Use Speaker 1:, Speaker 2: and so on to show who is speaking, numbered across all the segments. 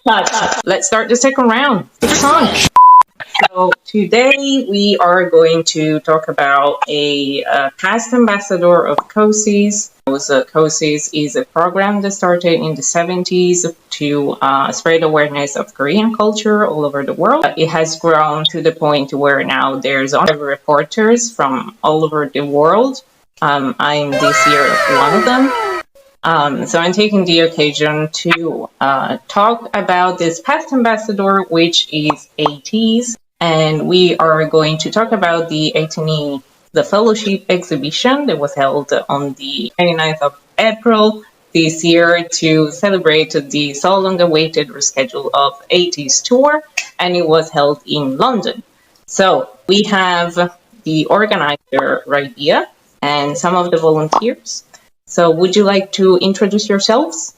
Speaker 1: Let's start the second round. It's on. So today we are going to talk about a past ambassador of KOCIS. KOCIS is a program that started in the 70s to spread awareness of Korean culture all over the world. It has grown to the point where now there's honorary reporters from all over the world. I'm this year one of them. So I'm taking the occasion to talk about this past ambassador, which is ATEEZ. And we are going to talk about the ATINY, the fellowship exhibition that was held on the 29th of April this year to celebrate the so long awaited reschedule of ATEEZ tour, and it was held in London. So we have the organizer, Rabia, and some of the volunteers. So would you like to introduce yourselves?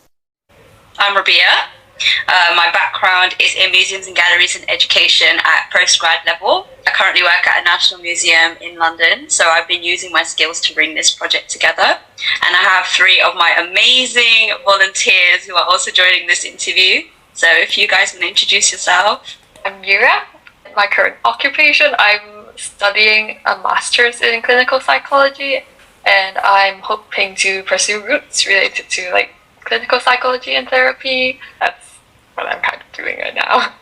Speaker 2: I'm Rabia. My background is in museums and galleries and education at postgrad level. I currently work at a national museum in London, so I've been using my skills to bring this project together. And I have 3 of my amazing volunteers who are also joining this interview. So if you guys want to introduce yourself.
Speaker 3: I'm Yura. My current occupation, I'm studying a master's in clinical psychology, and I'm hoping to pursue routes related to like clinical psychology and therapy. That's what I'm kind of doing right now.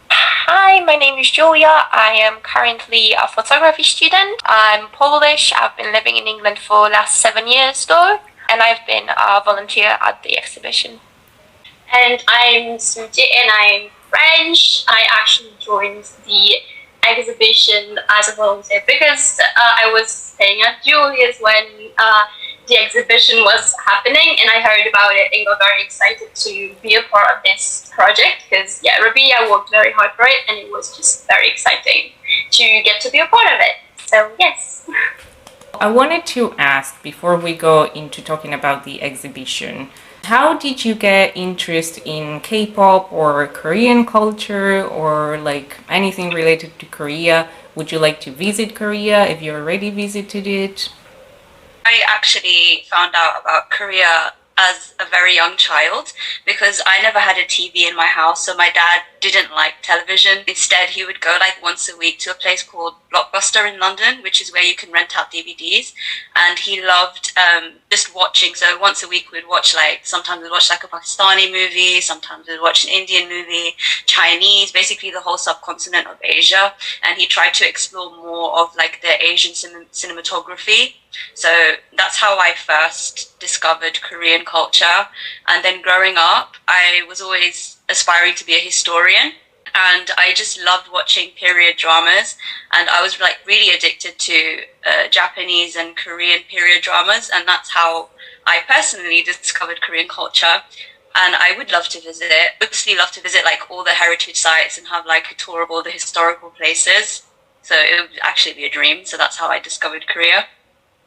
Speaker 4: Hi, my name is Julia. I am currently a photography student. I'm Polish. I've been living in England for the last 7 years though, and I've been a volunteer at the exhibition.
Speaker 5: And I'm Suji and I'm French. I actually joined the exhibition as a volunteer because I was staying at Julia's when the exhibition was happening, and I heard about it and got very excited to be a part of this project because, Rabia worked very hard for it, and it was just very exciting to get to be a part of it. So, yes.
Speaker 1: I wanted to ask, before we go into talking about the exhibition, how did you get interest in K-pop or Korean culture or like anything related to Korea? Would you like to visit Korea if you already visited it?
Speaker 2: I actually found out about Korea as a very young child because I never had a TV in my house, so my dad didn't like television. Instead, he would go like once a week to a place called Blockbuster in London, which is where you can rent out DVDs, and he loved just watching. So once a week we'd watch sometimes we'd watch like a Pakistani movie, sometimes we'd watch an Indian movie, Chinese, basically the whole subcontinent of Asia, and he tried to explore more of like the Asian cinematography. So that's how I first discovered Korean culture. And then growing up, I was always aspiring to be a historian. And I just loved watching period dramas. And I was like really addicted to Japanese and Korean period dramas. And that's how I personally discovered Korean culture. And I would love to visit it. Obviously love to visit like all the heritage sites and have like a tour of all the historical places. So it would actually be a dream. So that's how I discovered Korea.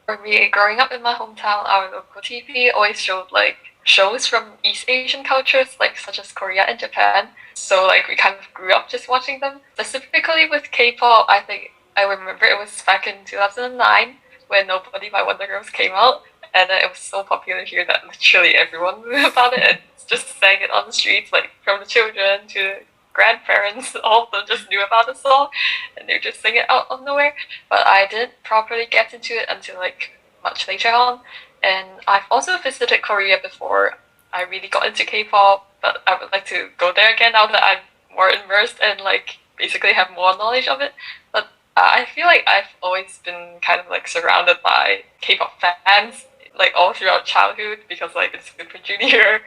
Speaker 3: For me, growing up in my hometown, our local TV always showed like shows from East Asian cultures, like such as Korea and Japan. So like we kind of grew up just watching them. Specifically with K-pop, I think I remember it was back in 2009 when Nobody by Wonder Girls came out, and it was so popular here that literally everyone knew about it and just sang it on the streets, like from the children to grandparents, all of them just knew about the song and they would just sing it out of nowhere. But I didn't properly get into it until like much later on. And I've also visited Korea before I really got into K-pop, but I would like to go there again now that I'm more immersed and like basically have more knowledge of it. But I feel like I've always been kind of like surrounded by K-pop fans like all throughout childhood because like it's Super Junior.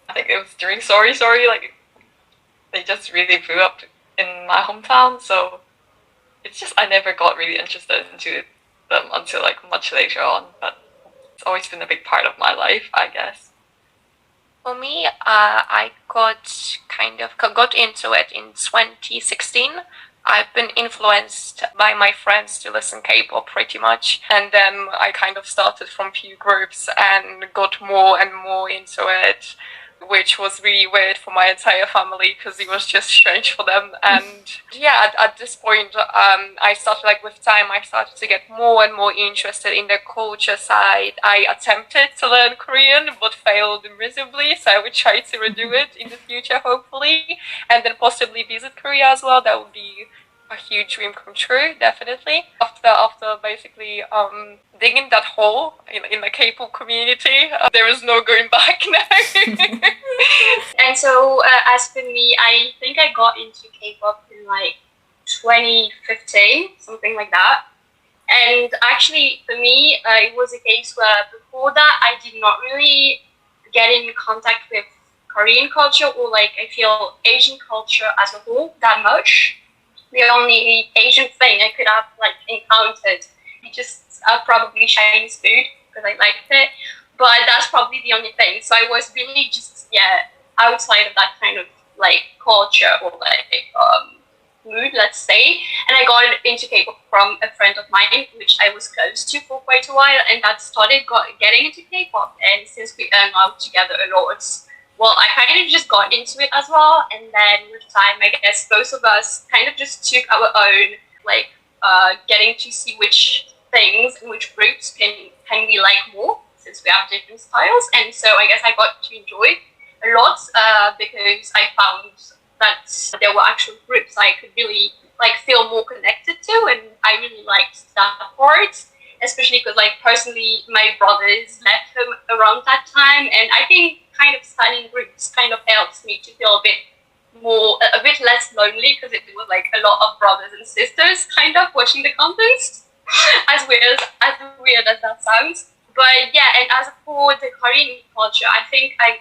Speaker 3: I think it was during Sorry Sorry, like they just really grew up in my hometown, so it's just I never got really interested into them until like much later on, but it's always been a big part of my life, I guess.
Speaker 4: For me, I got into it in 2016. I've been influenced by my friends to listen K-pop pretty much, and then I kind of started from few groups and got more and more into it.
Speaker 3: which was really weird for my entire family because it was just strange for them. And yeah, at this point, I started, like, with time, I started to get more and more interested in the culture side. I attempted to learn Korean, but failed miserably, so I would try to redo it in the future, hopefully, and then possibly visit Korea as well. That would be a huge dream come true, definitely. After basically digging that hole in the K-pop community, there is no going back now.
Speaker 5: And so, as for me, I think I got into K-pop in like 2015, something like that. And actually, for me, it was a case where before that, I did not really get in contact with Korean culture, or like I feel Asian culture as a whole, that much. The only Asian thing I could have like encountered is just probably Chinese food because I liked it, but that's probably the only thing. So I was really just outside of that kind of like culture or like mood, let's say. And I got into K-pop from a friend of mine, which I was close to for quite a while, and that started getting into K-pop. And since we hung out together a lot, well, I kind of just got into it as well. And then with time, I guess both of us kind of just took our own, like, getting to see which things and which groups can we like more, since we have different styles. And so I guess I got to enjoy it a lot because I found that there were actual groups I could really like feel more connected to, and I really liked that part. Especially because, like, personally, my brothers left home around that time, and I think kind of studying groups kind of helps me to feel a bit less lonely, because it was like a lot of brothers and sisters kind of watching the contents, as weird as that sounds. But yeah, and as for the Korean culture, I think I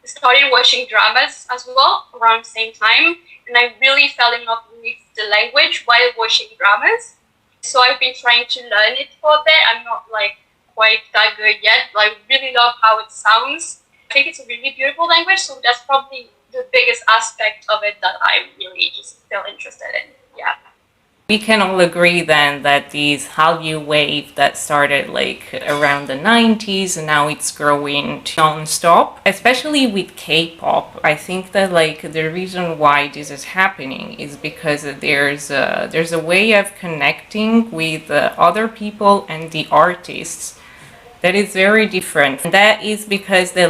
Speaker 5: started watching dramas as well around the same time, and I really fell in love with the language while watching dramas. So I've been trying to learn it for a bit. I'm not like quite that good yet, but I really love how it sounds. I think it's a really beautiful language, so that's probably the biggest aspect of it that I really just feel interested in. Yeah.
Speaker 1: We can all agree then that this Hallyu wave that started like around the 90s and now it's growing non-stop, especially with K-pop. I think that like the reason why this is happening is because there's a way of connecting with other people and the artists that is very different. And that is because they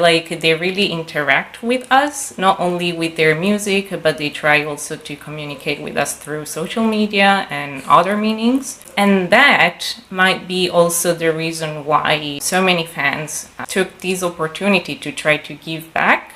Speaker 1: really interact with us, not only with their music, but they try also to communicate with us through social media and other meanings. And that might be also the reason why so many fans took this opportunity to try to give back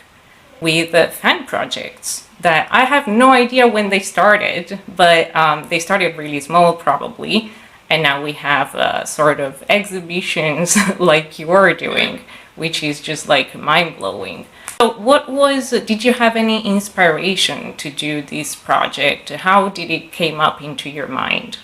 Speaker 1: with fan projects that I have no idea when they started, but they started really small probably. And now we have sort of exhibitions like you are doing, which is just like mind-blowing. So did you have any inspiration to do this project? How did it came up into your mind?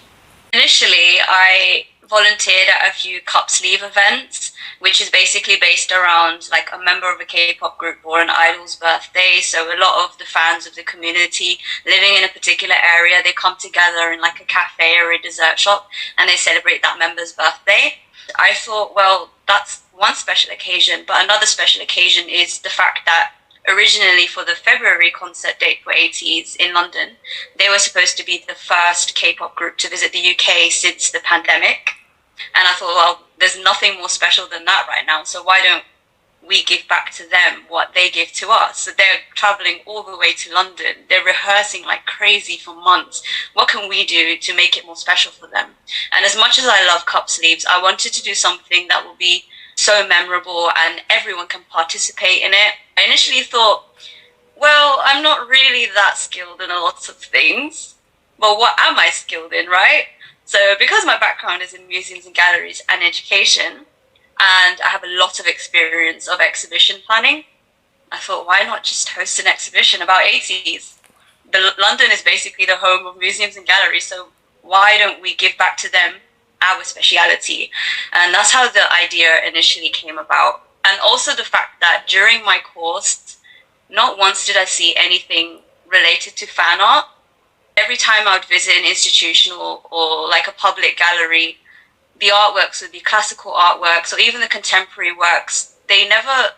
Speaker 2: Initially, I volunteered at a few cup sleeve events, which is basically based around like a member of a K-pop group or an idol's birthday. So a lot of the fans of the community living in a particular area, they come together in like a cafe or a dessert shop and they celebrate that member's birthday. I thought, well, that's one special occasion, but another special occasion is the fact that originally for the February concert date for ATEEZ in London, they were supposed to be the first K-pop group to visit the UK since the pandemic. And I thought, well, there's nothing more special than that right now. So why don't we give back to them what they give to us? So they're traveling all the way to London. They're rehearsing like crazy for months. What can we do to make it more special for them? And as much as I love cup sleeves, I wanted to do something that will be so memorable and everyone can participate in it. I initially thought, well, I'm not really that skilled in a lot of things. Well, what am I skilled in, right? So because my background is in museums and galleries and education, and I have a lot of experience of exhibition planning, I thought, why not just host an exhibition about ATEEZ? London is basically the home of museums and galleries, so why don't we give back to them our speciality? And that's how the idea initially came about. And also the fact that during my course, not once did I see anything related to fan art. Every time I would visit an institution or like a public gallery, the artworks would be classical artworks or even the contemporary works. They never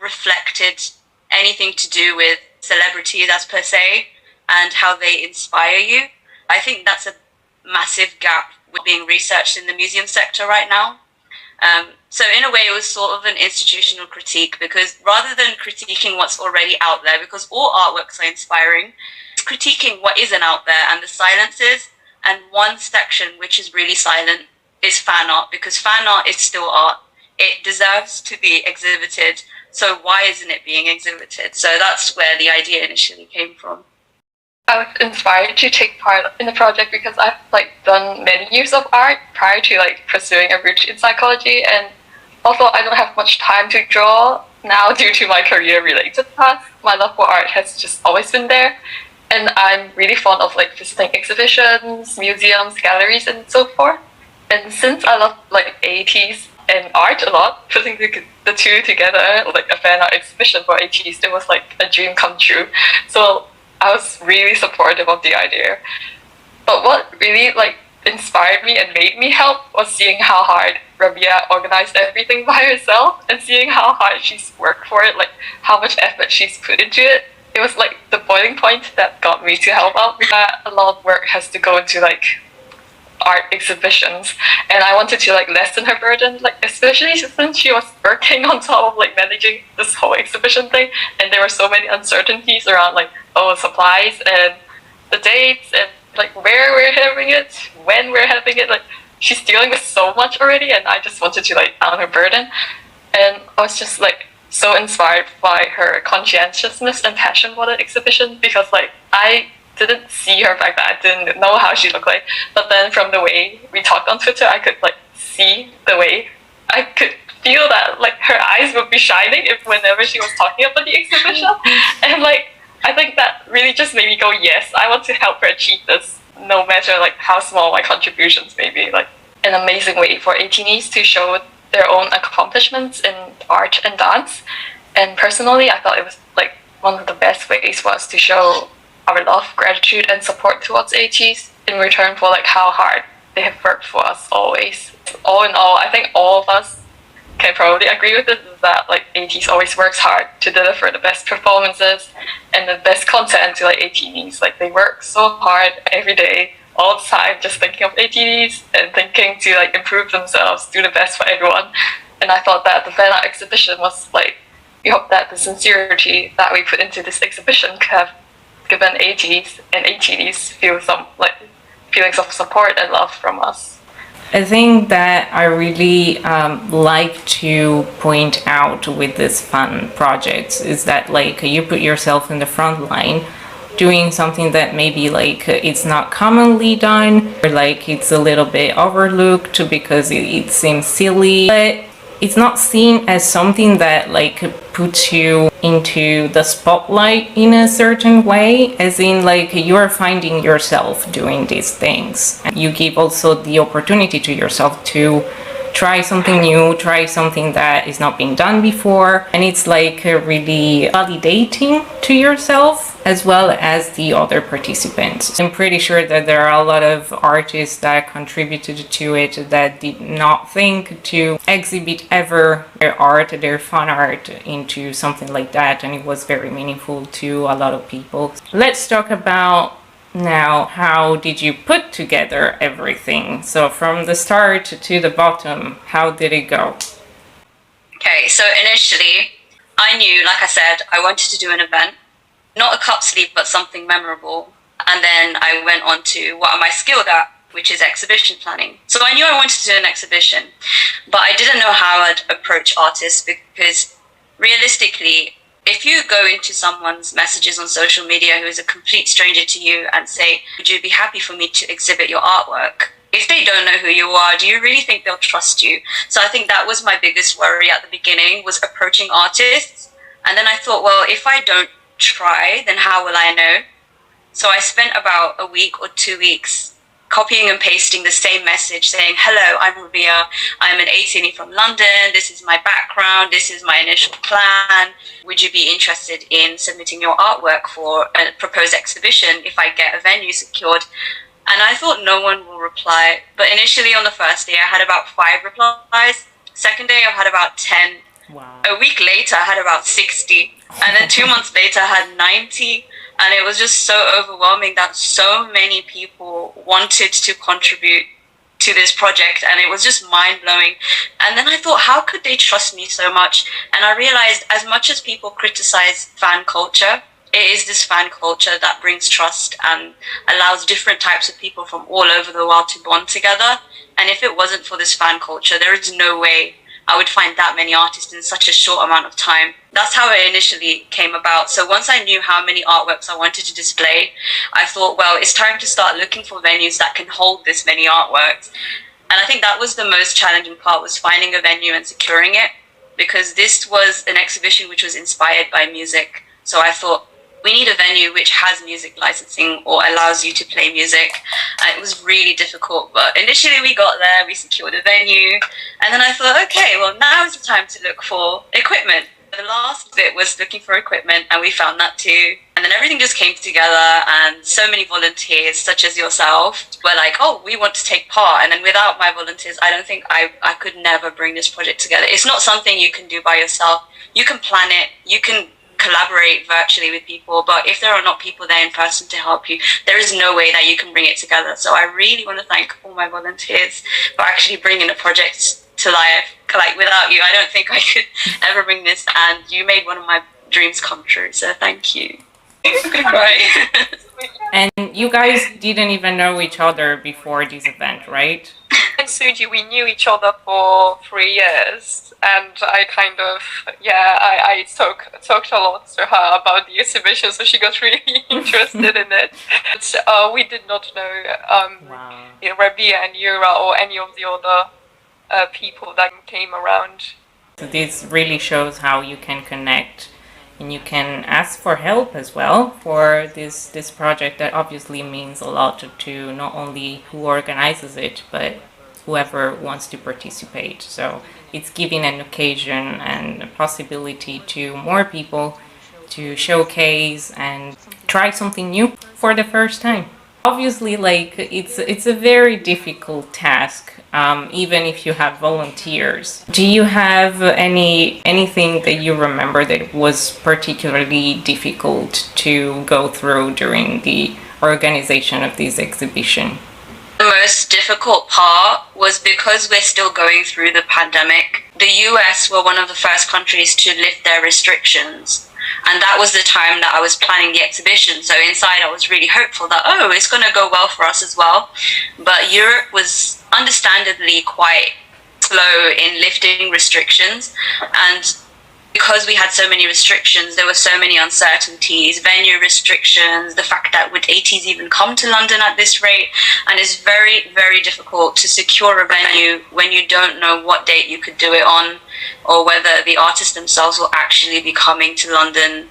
Speaker 2: reflected anything to do with celebrities as per se and how they inspire you. I think that's a massive gap with being researched in the museum sector right now. So in a way, it was sort of an institutional critique, because rather than critiquing what's already out there, because all artworks are inspiring, it's critiquing what isn't out there and the silences. And one section which is really silent is fan art, because fan art is still art. It deserves to be exhibited. So why isn't it being exhibited? So that's where the idea initially came from.
Speaker 3: I was inspired to take part in the project because I've done many years of art prior to pursuing a route in psychology, and also I don't have much time to draw now due to my career-related path. My love for art has just always been there, and I'm really fond of visiting exhibitions, museums, galleries, and so forth. And since I love ATEEZ and art a lot, putting the two together, a fan art exhibition for ATEEZ, it was a dream come true. So I was really supportive of the idea. But what really inspired me and made me help was seeing how hard Rabia organized everything by herself, and seeing how hard she's worked for it, how much effort she's put into it. It was the boiling point that got me to help out. A lot of work has to go into art exhibitions, and I wanted to lessen her burden, especially since she was working on top of managing this whole exhibition thing, and there were so many uncertainties around supplies and the dates and where we're having it, when we're having it. She's dealing with so much already, and I just wanted to down her burden. And I was just so inspired by her conscientiousness and passion for the exhibition, because I didn't see her back then. I didn't know how she looked like. But then from the way we talked on Twitter, I could see the way, I could feel that her eyes would be shining whenever she was talking about the exhibition. And I think that really just made me go, yes, I want to help her achieve this, no matter how small my contributions may be. An amazing way for ATINYs to show their own accomplishments in art and dance. And personally, I thought it was one of the best ways for us to show our love, gratitude, and support towards ATEEZ in return for how hard they have worked for us always. All in all, I think all of us can probably agree with this, is that ATEEZ always works hard to deliver the best performances and the best content to ATINYs. They work so hard every day, all the time, just thinking of ATINYs and thinking to improve themselves, do the best for everyone. And I thought that the fan art exhibition was we hope that the sincerity that we put into this exhibition could have given ATEEZ and ATINYs feel some feelings of support and love from us.
Speaker 1: I think that I really like to point out with this fun projects is that you put yourself in the front line doing something that maybe it's not commonly done, or it's a little bit overlooked because it seems silly, but it's not seen as something that puts you into the spotlight in a certain way, as in you're finding yourself doing these things. You give also the opportunity to yourself to try something new, try something that is not being done before, and it's really validating to yourself as well as the other participants. I'm pretty sure that there are a lot of artists that contributed to it that did not think to exhibit ever their art, their fun art, into something like that, and it was very meaningful to a lot of people. Let's talk about now, how did you put together everything? So from the start to the bottom, how did it go?
Speaker 2: Okay, so initially, I knew, like I said, I wanted to do an event, not a cup sleeve, but something memorable. And then I went on to what am I skilled at, which is exhibition planning. So I knew I wanted to do an exhibition, but I didn't know how I'd approach artists, because realistically, if you go into someone's messages on social media who is a complete stranger to you and say, would you be happy for me to exhibit your artwork? If they don't know who you are, do you really think they'll trust you? So I think that was my biggest worry at the beginning, was approaching artists. And then I thought, well, if I don't try, then how will I know? So I spent about a week or 2 weeks copying and pasting the same message saying, hello, I'm Rabia. I'm an ATINY from London. This is my background. This is my initial plan. Would you be interested in submitting your artwork for a proposed exhibition if I get a venue secured? And I thought no one will reply. But initially on the first day, I had about 5 replies. Second day, I had about 10.
Speaker 1: Wow.
Speaker 2: A week later, I had about 60. And then 2 months later, I had 90. And it was just so overwhelming that so many people wanted to contribute to this project, and it was just mind-blowing. And then I thought, how could they trust me so much? And I realized, as much as people criticize fan culture, it is this fan culture that brings trust and allows different types of people from all over the world to bond together. And if it wasn't for this fan culture, there is no way I would find that many artists in such a short amount of time. That's how it initially came about. So once I knew how many artworks I wanted to display, I thought, well, it's time to start looking for venues that can hold this many artworks. And I think that was the most challenging part, was finding a venue and securing it, because this was an exhibition which was inspired by music. So I thought, we need a venue which has music licensing or allows you to play music. And it was really difficult, but initially we got there, we secured a venue, and then I thought, okay, well, now is the time to look for equipment. The last bit was looking for equipment, and we found that too. And then everything just came together, and so many volunteers, such as yourself, were like, oh, we want to take part. And then without my volunteers, I don't think I could never bring this project together. It's not something you can do by yourself. You can plan it, you can collaborate virtually with people, but if there are not people there in person to help you, there is no way that you can bring it together. So I really want to thank all my volunteers for actually bringing the project to life. Like, without you, I don't think I could ever bring this, and you made one of my dreams come true, so thank you. Right.
Speaker 1: And you guys didn't even know each other before this event, right?
Speaker 3: And Suji, we knew each other for 3 years, and I kind of, I talked a lot to her about the exhibition, so she got really interested in it. But we did not know
Speaker 1: Wow.
Speaker 3: Rabia and Yura or any of the other people that came around.
Speaker 1: So this really shows how you can connect, and you can ask for help as well for this project that obviously means a lot to not only who organizes it, but whoever wants to participate. So it's giving an occasion and a possibility to more people to showcase and try something new for the first time. Obviously, like, it's a very difficult task, even if you have volunteers. Do you have anything that you remember that was particularly difficult to go through during the organization of this exhibition?
Speaker 2: The most difficult part was because we're still going through the pandemic. The US were one of the first countries to lift their restrictions. And that was the time that I was planning the exhibition. So inside I was really hopeful that, oh, it's going to go well for us as well. But Europe was understandably quite slow in lifting restrictions. And because we had so many restrictions, there were so many uncertainties, venue restrictions, the fact that would ATEEZ even come to London at this rate? And it's very, very difficult to secure a venue when you don't know what date you could do it on, or whether the artists themselves will actually be coming to London.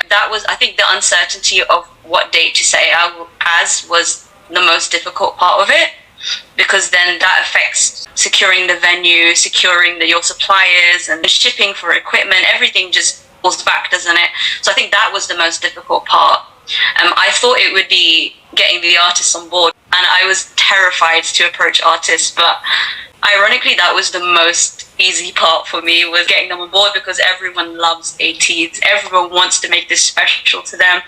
Speaker 2: That was, I think, the uncertainty of what date to say as was the most difficult part of it, because then that affects securing the venue, securing your suppliers, and the shipping for equipment. Everything just falls back, doesn't it? So I think that was the most difficult part. I thought it would be getting the artists on board, and I was terrified to approach artists, but ironically that was the most easy part for me, was getting them on board, because everyone loves ATEEZ. Everyone wants to make this special to them.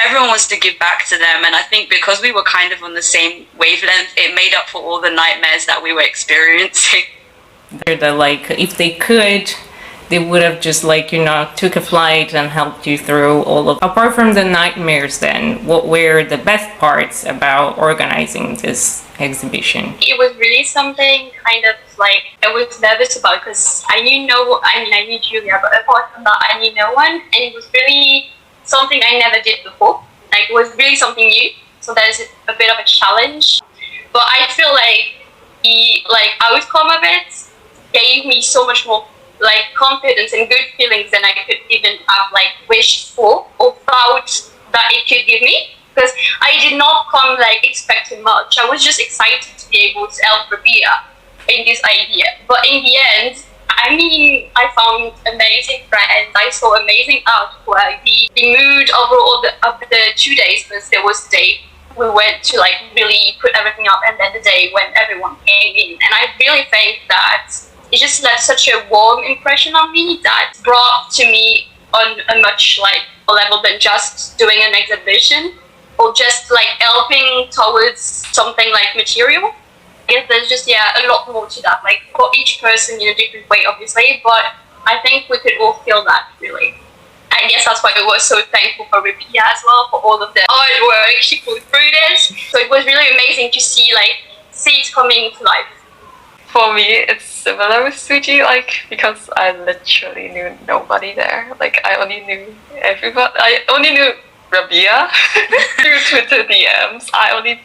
Speaker 2: Everyone wants to give back to them, and I think because we were kind of on the same wavelength, it made up for all the nightmares that we were experiencing.
Speaker 1: That, like, if they could, they would have just, like, took a flight and helped you through all of. Apart from the nightmares, then, what were the best parts about organizing this exhibition?
Speaker 5: It was really something kind of like I was nervous about, because I knew Julia, but apart from that, I knew no one, and it was really something I never did before. Like, it was really something new, so there's a bit of a challenge. But I feel like the outcome of it gave me so much more confidence and good feelings than I could even have wished for or thought that it could give me. Because I did not come expecting much. I was just excited to be able to help Rabia in this idea. But in the end, I found amazing friends. I saw amazing artwork. The mood overall of the 2 days, because there was the day we went to really put everything up, and then the day when everyone came in. And I really think that it just left such a warm impression on me that brought to me on a much like a level than just doing an exhibition or just like helping towards something like material. I guess there's just a lot more to that, like for each person in a different way, obviously, but I think we could all feel that really. I guess that's why I was so thankful for Rabia as well for all of the hard work she put through this. So it was really amazing to see it coming to life.
Speaker 3: For me, it's similar with Suji, because I literally knew nobody there. I only knew everybody. I only knew Rabia through Twitter DMs. I only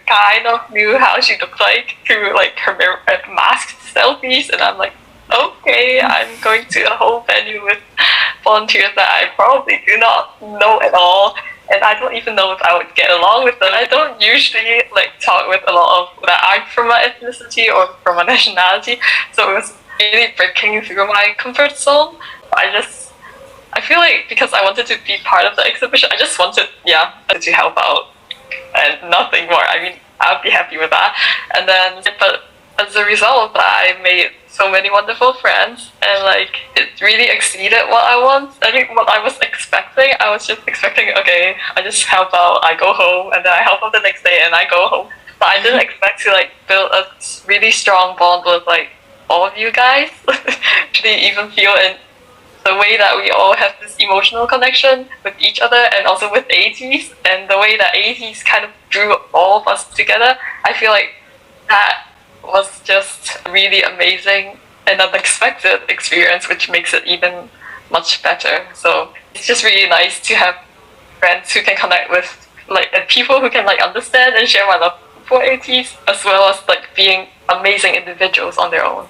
Speaker 3: kind of knew how she looked like through her masked selfies, and I'm like, okay, I'm going to a whole venue with volunteers that I probably do not know at all, and I don't even know if I would get along with them. I don't usually talk with a lot of that I'm from my ethnicity or from my nationality, so it was really breaking through my comfort zone. I feel like because I wanted to be part of the exhibition, I just wanted to help out and nothing more. I mean, I'd be happy with that. And then, but as a result of that, I made so many wonderful friends, and it really exceeded what I want. I think what I was expecting, I was just expecting, okay, I just help out, I go home, and then I help out the next day, and I go home. But I didn't expect to build a really strong bond with all of you guys. Really even feel in the way that we all have this emotional connection with each other, and also with ATEEZ, and the way that ATEEZ kind of drew all of us together. I feel like that was just really amazing and unexpected experience, which makes it even much better. So it's just really nice to have friends who can connect with and people who can understand and share my love for ATEEZ, as well as being amazing individuals on their own.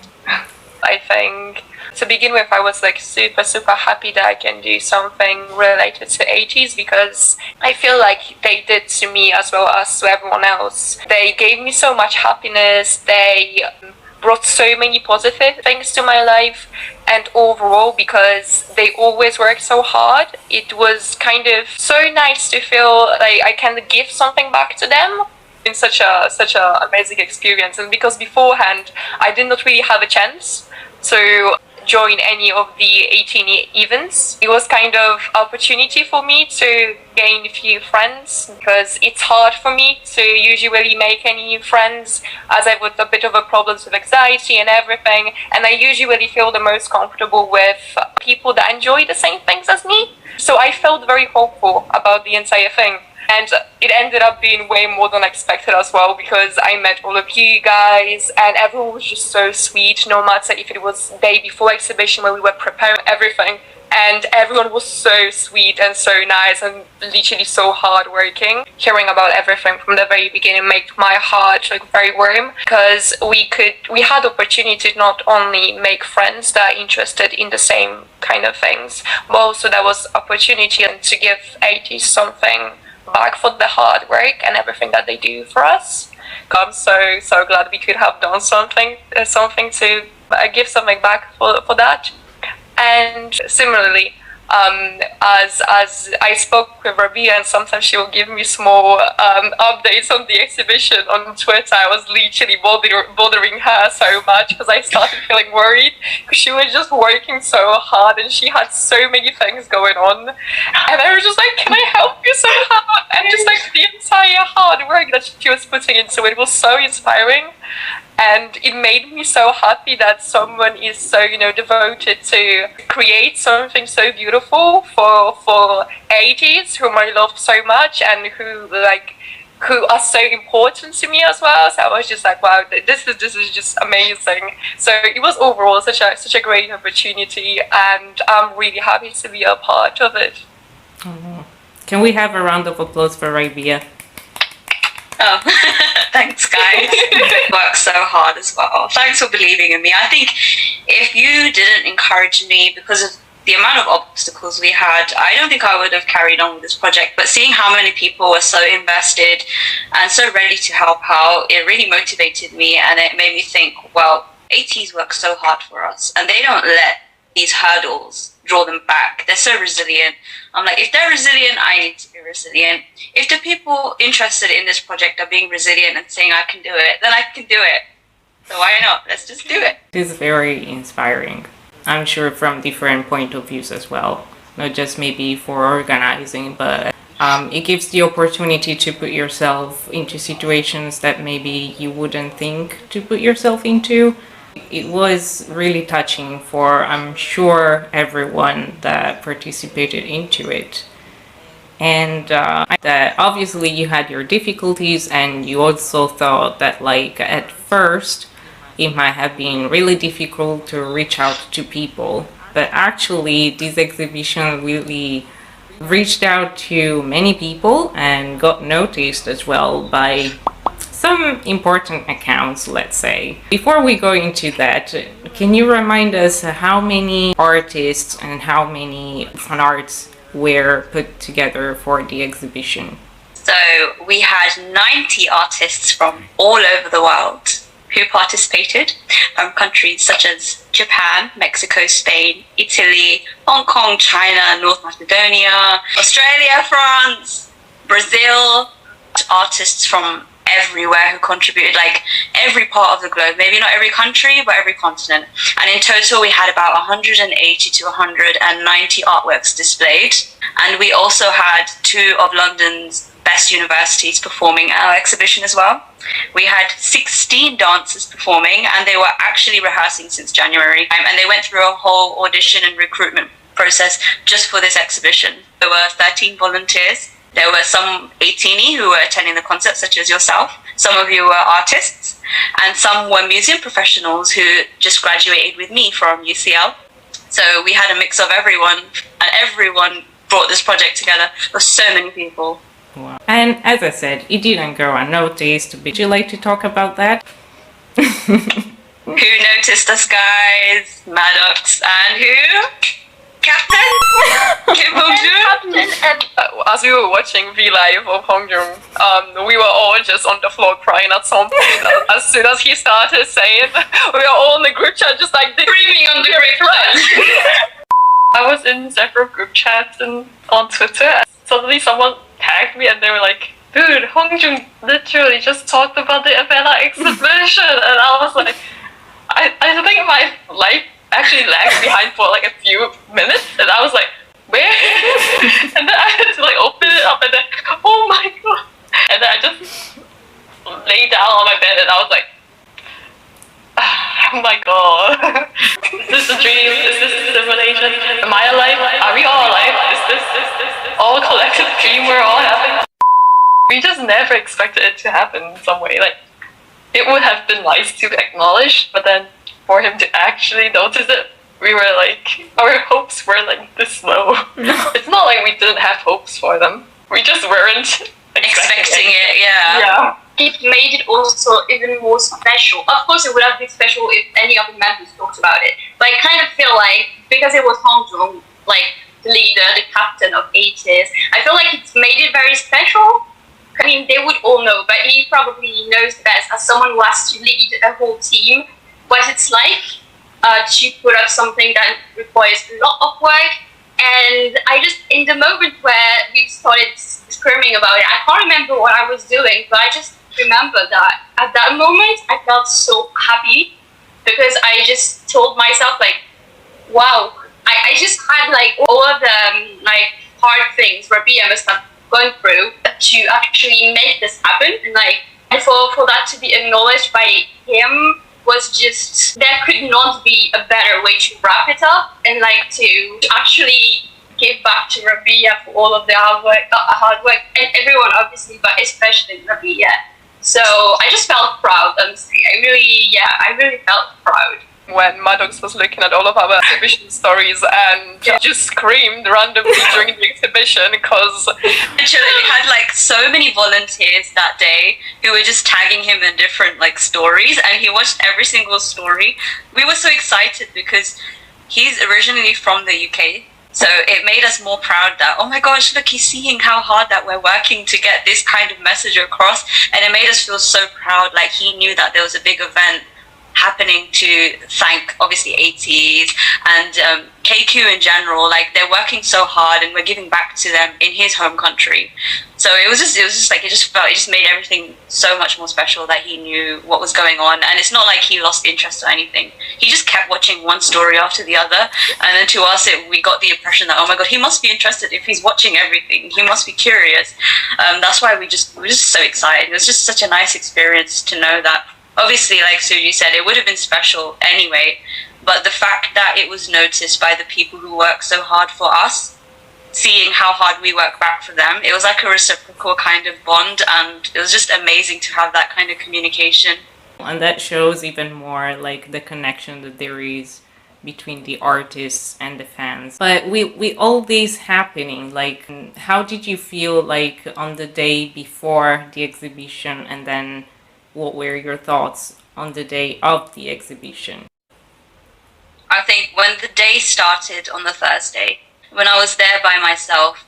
Speaker 4: I think to begin with, I was super happy that I can do something related to ATEEZ, because I feel like they did to me as well as to everyone else. They gave me so much happiness, they brought so many positive things to my life, and overall, because they always worked so hard, it was kind of so nice to feel like I can give something back to them in such a amazing experience. And because beforehand I did not really have a chance to join any of the ATINY events, it was kind of opportunity for me to gain a few friends, because it's hard for me to usually make any new friends, as I've got a bit of a problems with anxiety and everything, and I usually feel the most comfortable with people that enjoy the same things as me. So I felt very hopeful about the entire thing. And it ended up being way more than expected as well, because I met all of you guys and everyone was just so sweet, no matter if it was day before exhibition where we were preparing everything. And everyone was so sweet and so nice and literally so hardworking. Hearing about everything from the very beginning made my heart very warm, because we had opportunity to not only make friends that are interested in the same kind of things, but also there was opportunity to give ATEEZ something back for the hard work and everything that they do for us. I'm so glad we could have done something to give something back for that. And similarly, as I spoke with Rabia, and sometimes she will give me small updates on the exhibition on Twitter. I was literally bothering her so much because I started feeling worried, because she was just working so hard and she had so many things going on, and I was just like, can I help you so hard? And just the entire hard work that she was putting into it was so inspiring. And it made me so happy that someone is so, devoted to create something so beautiful for ATEEZ, whom I love so much and who are so important to me as well. So I was just like, wow, this is just amazing. So it was overall such a great opportunity, and I'm really happy to be a part of it.
Speaker 1: Oh. Can we have a round of applause for Rabia?
Speaker 2: Oh, thanks guys. Worked so hard as well. Thanks for believing in me. I think if you didn't encourage me because of the amount of obstacles we had, I don't think I would have carried on with this project. But seeing how many people were so invested and so ready to help out, it really motivated me, and it made me think, well, ATEEZ work so hard for us and they don't let these hurdles draw them back. They're so resilient. I'm like, if they're resilient, I need to be resilient. If the people interested in this project are being resilient and saying I can do it, then I can do it. So why not? Let's just do it.
Speaker 1: It is very inspiring. I'm sure from different point of views as well, not just maybe for organizing, but it gives the opportunity to put yourself into situations that maybe you wouldn't think to put yourself into. It was really touching for, I'm sure, everyone that participated into it. And that obviously you had your difficulties, and you also thought that like at first it might have been really difficult to reach out to people. But actually this exhibition really reached out to many people and got noticed as well by some important accounts, let's say. Before we go into that, can you remind us how many artists and how many fan arts were put together for the exhibition?
Speaker 2: So we had 90 artists from all over the world who participated, from countries such as Japan, Mexico, Spain, Italy, Hong Kong, China, North Macedonia, Australia, France, Brazil. Artists from everywhere who contributed, like every part of the globe, maybe not every country, but every continent. And in total, we had about 180 to 190 artworks displayed. And we also had 2 of London's best universities performing our exhibition as well. We had 16 dancers performing, and they were actually rehearsing since January. And they went through a whole audition and recruitment process just for this exhibition. There were 13 volunteers. There were some ATINY who were attending the concert, such as yourself. Some of you were artists, and some were museum professionals who just graduated with me from UCL. So we had a mix of everyone, and everyone brought this project together. There were so many people.
Speaker 1: Wow. And as I said, it didn't go unnoticed. Would you like to talk about that?
Speaker 2: Who noticed us, guys? Maddox and who? Captain? Kim Hongjoong?
Speaker 3: And as we were watching V Live of Hongjoong, we were all just on the floor crying at some point. As soon as he started saying, we were all in the group chat just like
Speaker 2: Screaming on the group chat.
Speaker 3: I was in several group chats and on Twitter, and suddenly someone tagged me and they were like, dude, Hongjoong literally just talked about the ATINY Exhibition. And I was like, I think my life actually lagged behind for like a few minutes, and I was like, where? And then I had to like open it up, and then, oh my god. And then I just lay down on my bed, and I was like, oh my god. Is this a dream? Is this a simulation? Am I alive? Are we all alive? Is this all collective dream we're all having? We just never expected it to happen in some way. Like, it would have been nice to acknowledge, but then for him to actually notice it, we were like, our hopes were like this low. It's not like we didn't have hopes for them. We just weren't
Speaker 2: Expecting it, yeah.
Speaker 3: Yeah.
Speaker 5: It made it also even more special. Of course, it would have been special if any of the members talked about it. But I kind of feel like, because it was Hongjoong, like the leader, the captain of ATEEZ, I feel like it's made it very special. I mean, they would all know, but he probably knows best as someone who has to lead a whole team what it's like to put up something that requires a lot of work. And I just, in the moment where we started screaming about it, I can't remember what I was doing, but I just remember that at that moment I felt so happy, because I just told myself like, wow, I just had like all of the like hard things Rabia must have gone through to actually make this happen, and like, and for that to be acknowledged by him was just, there could not be a better way to wrap it up, and like to actually give back to Rabia for all of the hard work, and everyone obviously, but especially Rabia. So I just felt proud, honestly. I really felt proud.
Speaker 3: When Maddox was looking at all of our exhibition stories and just screamed randomly during the exhibition, because
Speaker 2: Actually, we had like so many volunteers that day who were just tagging him in different like stories, and he watched every single story. We were so excited because he's originally from the UK, so it made us more proud that, oh my gosh, look, he's seeing how hard that we're working to get this kind of message across, and it made us feel so proud, like he knew that there was a big event happening to thank obviously ATEEZ and KQ in general. Like, they're working so hard and we're giving back to them in his home country. So it was just like, it just made everything so much more special that he knew what was going on. And it's not like he lost interest or anything. He just kept watching one story after the other. And then to us, we got the impression that, oh my God, he must be interested if he's watching everything. He must be curious. That's why we were just so excited. It was just such a nice experience to know that. Obviously, like Suji said, it would have been special anyway. But the fact that it was noticed by the people who work so hard for us, seeing how hard we work back for them, it was like a reciprocal kind of bond, and it was just amazing to have that kind of communication.
Speaker 1: And that shows even more like the connection that there is between the artists and the fans. But with all this happening, like, how did you feel like on the day before the exhibition, and then what were your thoughts on the day of the exhibition?
Speaker 2: I think when the day started on the Thursday, when I was there by myself,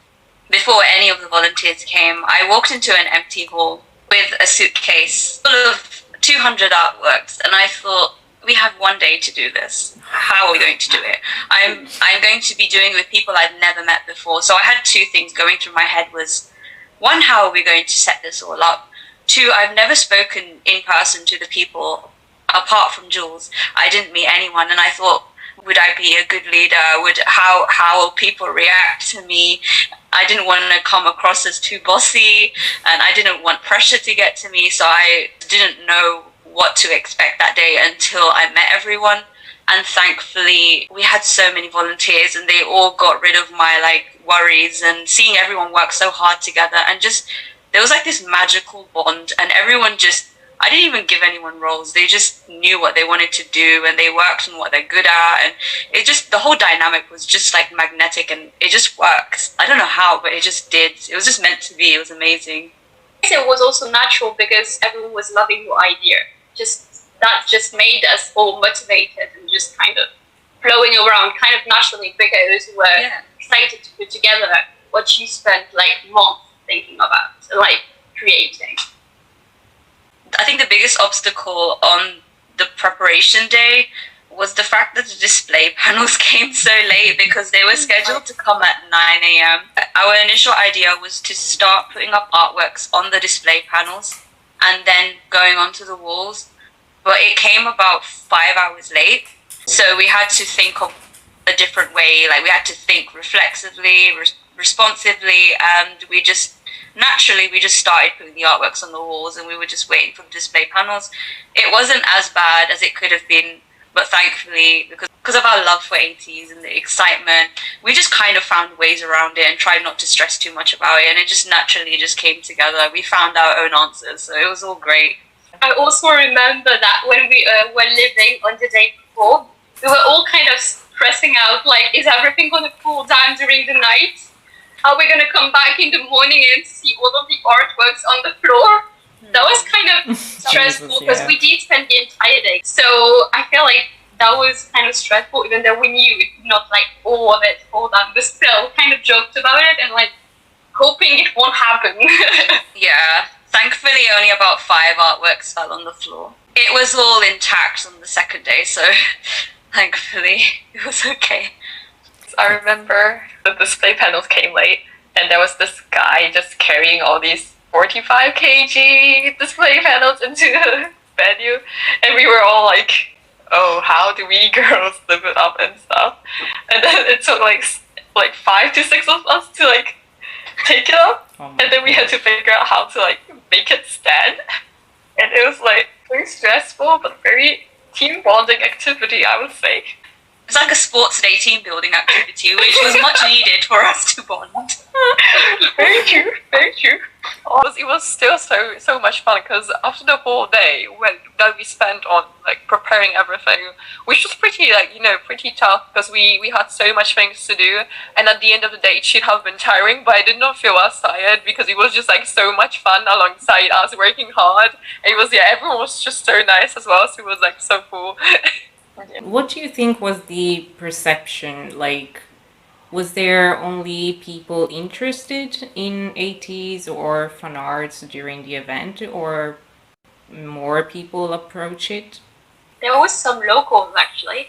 Speaker 2: before any of the volunteers came, I walked into an empty hall with a suitcase full of 200 artworks, and I thought, we have one day to do this. How are we going to do it? I'm going to be doing it with people I've never met before. So I had two things going through my head was, one, how are we going to set this all up? Two, I've never spoken in person to the people apart from Jules. I didn't meet anyone, and I thought, would I be a good leader? How will people react to me? I didn't want to come across as too bossy, and I didn't want pressure to get to me, so I didn't know what to expect that day until I met everyone. And thankfully, we had so many volunteers, and they all got rid of my worries, and seeing everyone work so hard together, and just there was this magical bond, and everyone just, I didn't even give anyone roles. They just knew what they wanted to do, and they worked on what they're good at, and it just, the whole dynamic was just magnetic, and it just works. I don't know how, but it just did. It was just meant to be. It was amazing.
Speaker 5: It was also natural because everyone was loving your idea. That just made us all motivated and just kind of flowing around kind of naturally because we were excited to put together what you spent months thinking about, creating.
Speaker 2: I think the biggest obstacle on the preparation day was the fact that the display panels came so late because they were scheduled to come at 9 a.m. Our initial idea was to start putting up artworks on the display panels and then going onto the walls, but it came about 5 hours late. So we had to think of a different way. We had to think reflexively, responsively, and we just started putting the artworks on the walls, and we were just waiting for the display panels. It wasn't as bad as it could have been, but thankfully, because of our love for ATEEZ and the excitement, we just kind of found ways around it and tried not to stress too much about it, and it just naturally just came together. We found our own answers, so it was all great.
Speaker 5: I also remember that when we were living on the day before, we were all kind of stressing out, is everything going to cool down during the night? Are we going to come back in the morning and see all of the artworks on the floor? That was kind of stressful because we did spend the entire day. So I feel that was kind of stressful, even though we knew it would not all of it fall down. But still kind of joked about it and hoping it won't happen.
Speaker 2: Yeah, thankfully only about 5 artworks fell on the floor. It was all intact on the second day, so thankfully it was okay.
Speaker 3: I remember the display panels came late, and there was this guy just carrying all these 45 kg display panels into the venue, and we were all oh, how do we girls live it up and stuff? And then it took 5 to 6 of us to take it up, and then we had to figure out how to make it stand, and it was very stressful but very team bonding activity, I would say.
Speaker 2: It's like a sports day team building activity, which was much needed for us to bond.
Speaker 3: Very true, very true. It was still so much fun because after the whole day that we spent on preparing everything, which was pretty pretty tough because we had so much things to do, and at the end of the day it should have been tiring, but I did not feel as tired because it was just so much fun alongside us working hard. It was everyone was just so nice as well, so it was so cool.
Speaker 1: What do you think was the perception? Was there only people interested in ATEEZ or fan arts during the event, or more people approach it?
Speaker 5: there was some locals actually,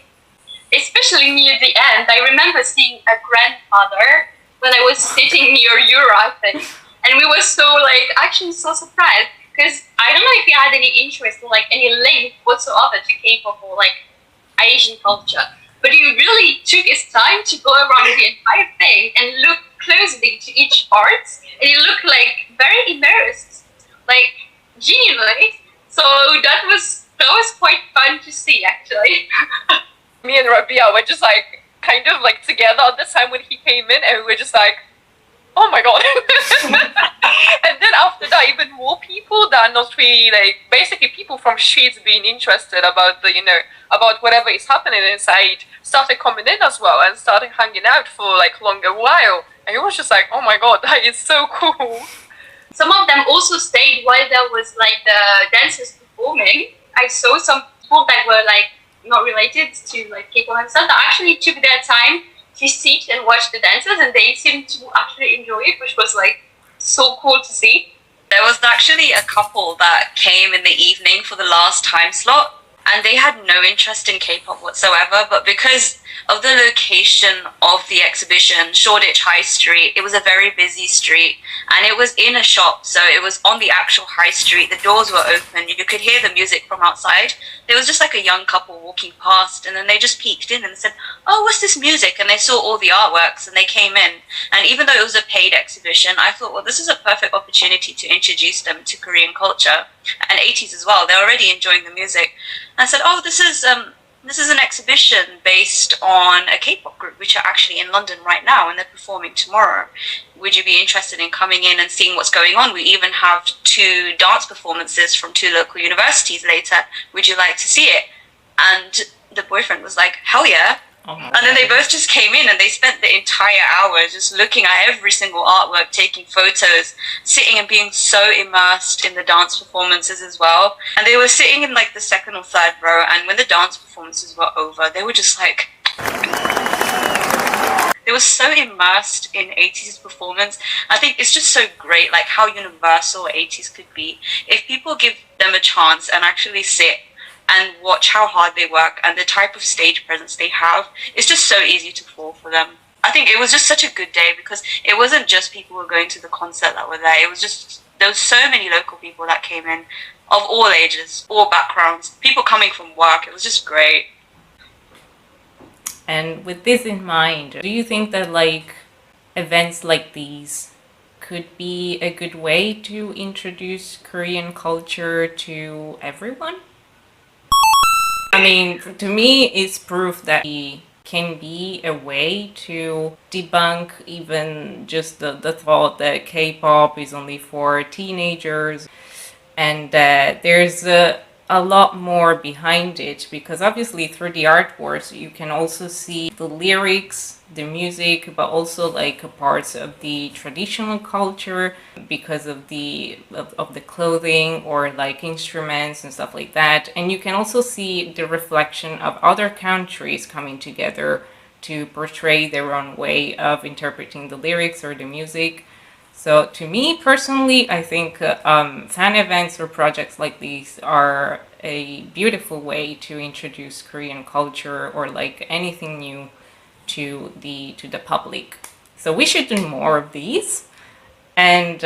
Speaker 5: especially near the end. I remember seeing a grandfather when I was sitting near Yura, I think, and we were so like actually so surprised because I don't know if he had any interest or like any link whatsoever to K-pop or like Asian culture, but he really took his time to go around the entire thing and look closely to each art, and he looked like very immersed, like genuinely. So that was quite fun to see actually.
Speaker 3: Me and Rabia were just like kind of like together at the time when he came in, and we were just like, oh my god. And then after that, even more people that are not really like, basically people from streets being interested about the, about whatever is happening inside started coming in as well and started hanging out for like longer while. And it was just like, oh my god, that is so cool.
Speaker 5: Some of them also stayed while there was like the dancers performing. I saw some people that were like not related to like K-pop and stuff that actually took their time to sit and watch the dances, and they seemed to actually enjoy it, which was like so cool to see.
Speaker 2: There was actually a couple that came in the evening for the last time slot, and they had no interest in K-pop whatsoever, but because of the location of the exhibition, Shoreditch High Street, it was a very busy street, and it was in a shop, so it was on the actual high street. The doors were open, you could hear the music from outside. There was just like a young couple walking past, and then they just peeked in and said, oh, what's this music? And they saw all the artworks, and they came in. And even though it was a paid exhibition, I thought, well, this is a perfect opportunity to introduce them to Korean culture, and ATEEZ as well. They're already enjoying the music. And I said, oh, this is an exhibition based on a K-pop group which are actually in London right now, and they're performing tomorrow. Would you be interested in coming in and seeing what's going on? We even have 2 dance performances from 2 local universities later. Would you like to see it? And the boyfriend was like, hell yeah. Oh, and then they both just came in and they spent the entire hour just looking at every single artwork, taking photos, sitting and being so immersed in the dance performances as well. And they were sitting in like the 2nd or 3rd row, and when the dance performances were over, they were just like... They were so immersed in ATEEZ's performance. I think it's just so great, like how universal ATEEZ could be. If people give them a chance and actually sit and watch how hard they work and the type of stage presence they have, it's just so easy to fall for them. I think it was just such a good day because it wasn't just people who were going to the concert that were there. It was just, there was so many local people that came in of all ages, all backgrounds, people coming from work. It was just great.
Speaker 6: And with this in mind, do you think that like events like these could be a good way to introduce Korean culture to everyone? I mean, to me, it's proof that it can be a way to debunk even just the thought that K-pop is only for teenagers, and that there's a lot more behind it, because obviously through the artworks you can also see the lyrics, the music, but also like parts of the traditional culture because of the clothing or like instruments and stuff like that. And you can also see the reflection of other countries coming together to portray their own way of interpreting the lyrics or the music. So to me personally, I think fan events or projects like these are a beautiful way to introduce Korean culture or like anything new to the public. So we should do more of these. And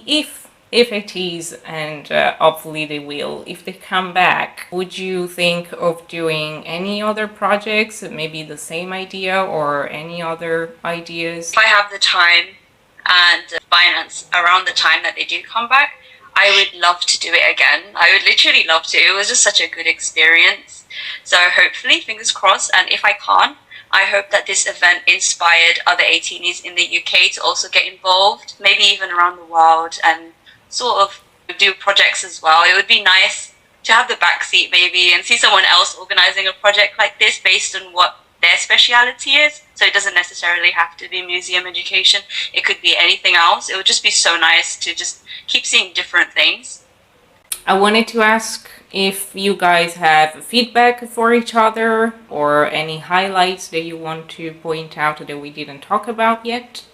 Speaker 6: if ATEEZ, and hopefully they will, if they come back, would you think of doing any other projects, maybe the same idea or any other ideas?
Speaker 2: If I have the time and finance around the time that they do come back, I would love to do it again. I would literally love to. It was just such a good experience. So hopefully, fingers crossed, and if I can't, I hope that this event inspired other ATINYs in the UK to also get involved, maybe even around the world, and sort of do projects as well. It would be nice to have the backseat maybe and see someone else organizing a project like this based on what their speciality is. So it doesn't necessarily have to be museum education. It could be anything else. It would just be so nice to just keep seeing different things.
Speaker 6: I wanted to ask if you guys have feedback for each other or any highlights that you want to point out that we didn't talk about yet.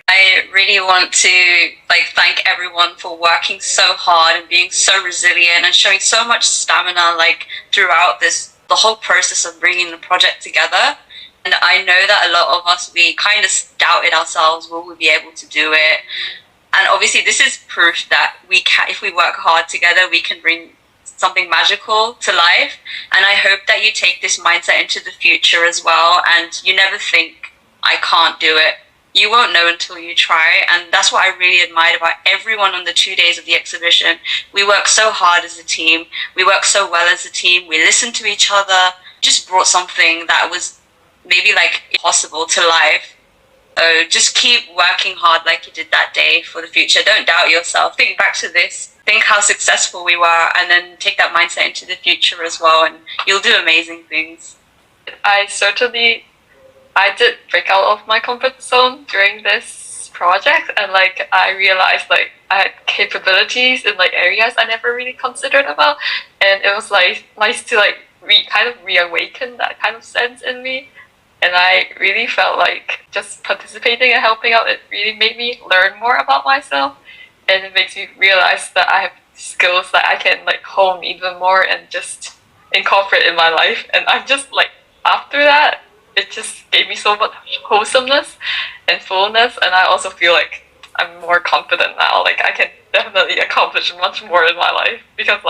Speaker 2: I really want to thank everyone for working so hard and being so resilient and showing so much stamina throughout the whole process of bringing the project together. And I know that a lot of us, we kind of doubted ourselves, will we be able to do it? And obviously this is proof that we can, if we work hard together, we can bring something magical to life. And I hope that you take this mindset into the future as well, and you never think, I can't do it. You won't know until you try, and that's what I really admired about everyone on the 2 days of the exhibition. We worked so hard as a team, we worked so well as a team, we listened to each other, just brought something that was maybe impossible to life. So just keep working hard like you did that day for the future. Don't doubt yourself. Think back to this, think how successful we were, and then take that mindset into the future as well, and you'll do amazing things.
Speaker 3: I did break out of my comfort zone during this project, and I realized I had capabilities in areas I never really considered about, and it was nice to kind of reawaken that kind of sense in me. And I really felt just participating and helping out, it really made me learn more about myself, and it makes me realize that I have skills that I can hone even more and just incorporate in my life. And I'm just after that, it just gave me so much wholesomeness and fullness, and I also feel I'm more confident now. I can definitely accomplish much more in my life because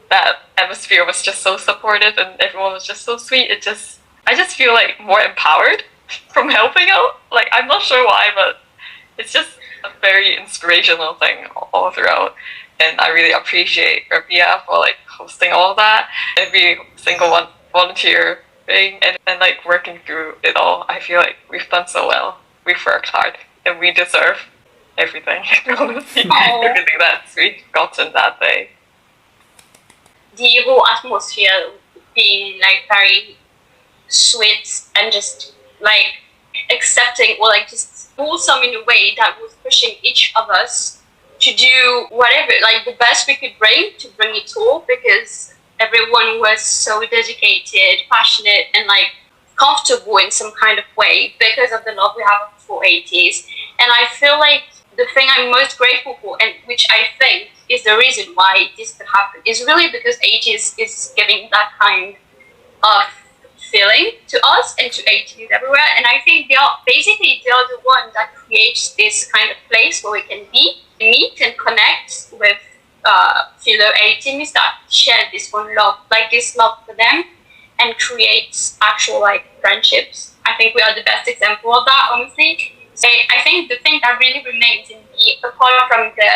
Speaker 3: that atmosphere was just so supportive and everyone was just so sweet. I just feel more empowered from helping out. I'm not sure why, but it's just a very inspirational thing all throughout. And I really appreciate Rabia for hosting all of that, every single one volunteer thing, and working through it all. I feel we've done so well. We've worked hard, and we deserve everything. Everything that we've gotten that day.
Speaker 5: The whole atmosphere being very sweet and just accepting or just wholesome in a way that was pushing each of us to do whatever the best we could to bring it all, because everyone was so dedicated, passionate, and comfortable in some kind of way because of the love we have for ATEEZ. And I feel the thing I'm most grateful for, and which I think is the reason why this could happen, is really because ATEEZ is giving that kind of feeling to us and to ATEEZ everywhere. And I think they are the one that creates this kind of place where we can meet and connect with fellow ATEEZ that share this one love, this love for them, and create actual friendships. I think we are the best example of that, honestly. So I think the thing that really remains in me, apart from the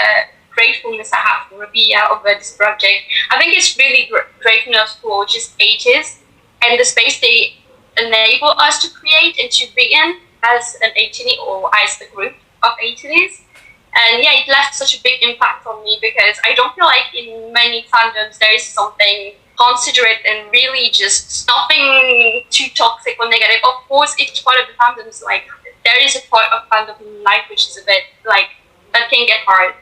Speaker 5: gratefulness I have for Rabia over this project, I think it's really gratefulness for just ATEEZ and the space they enable us to create and to be in as an ATINY or as a group of ATINYs. And yeah, it left such a big impact on me because I don't feel in many fandoms there is something considerate and really just nothing too toxic or negative. Of course, each part of the fandoms, there is a part of fandom in life which is a bit that can get hard.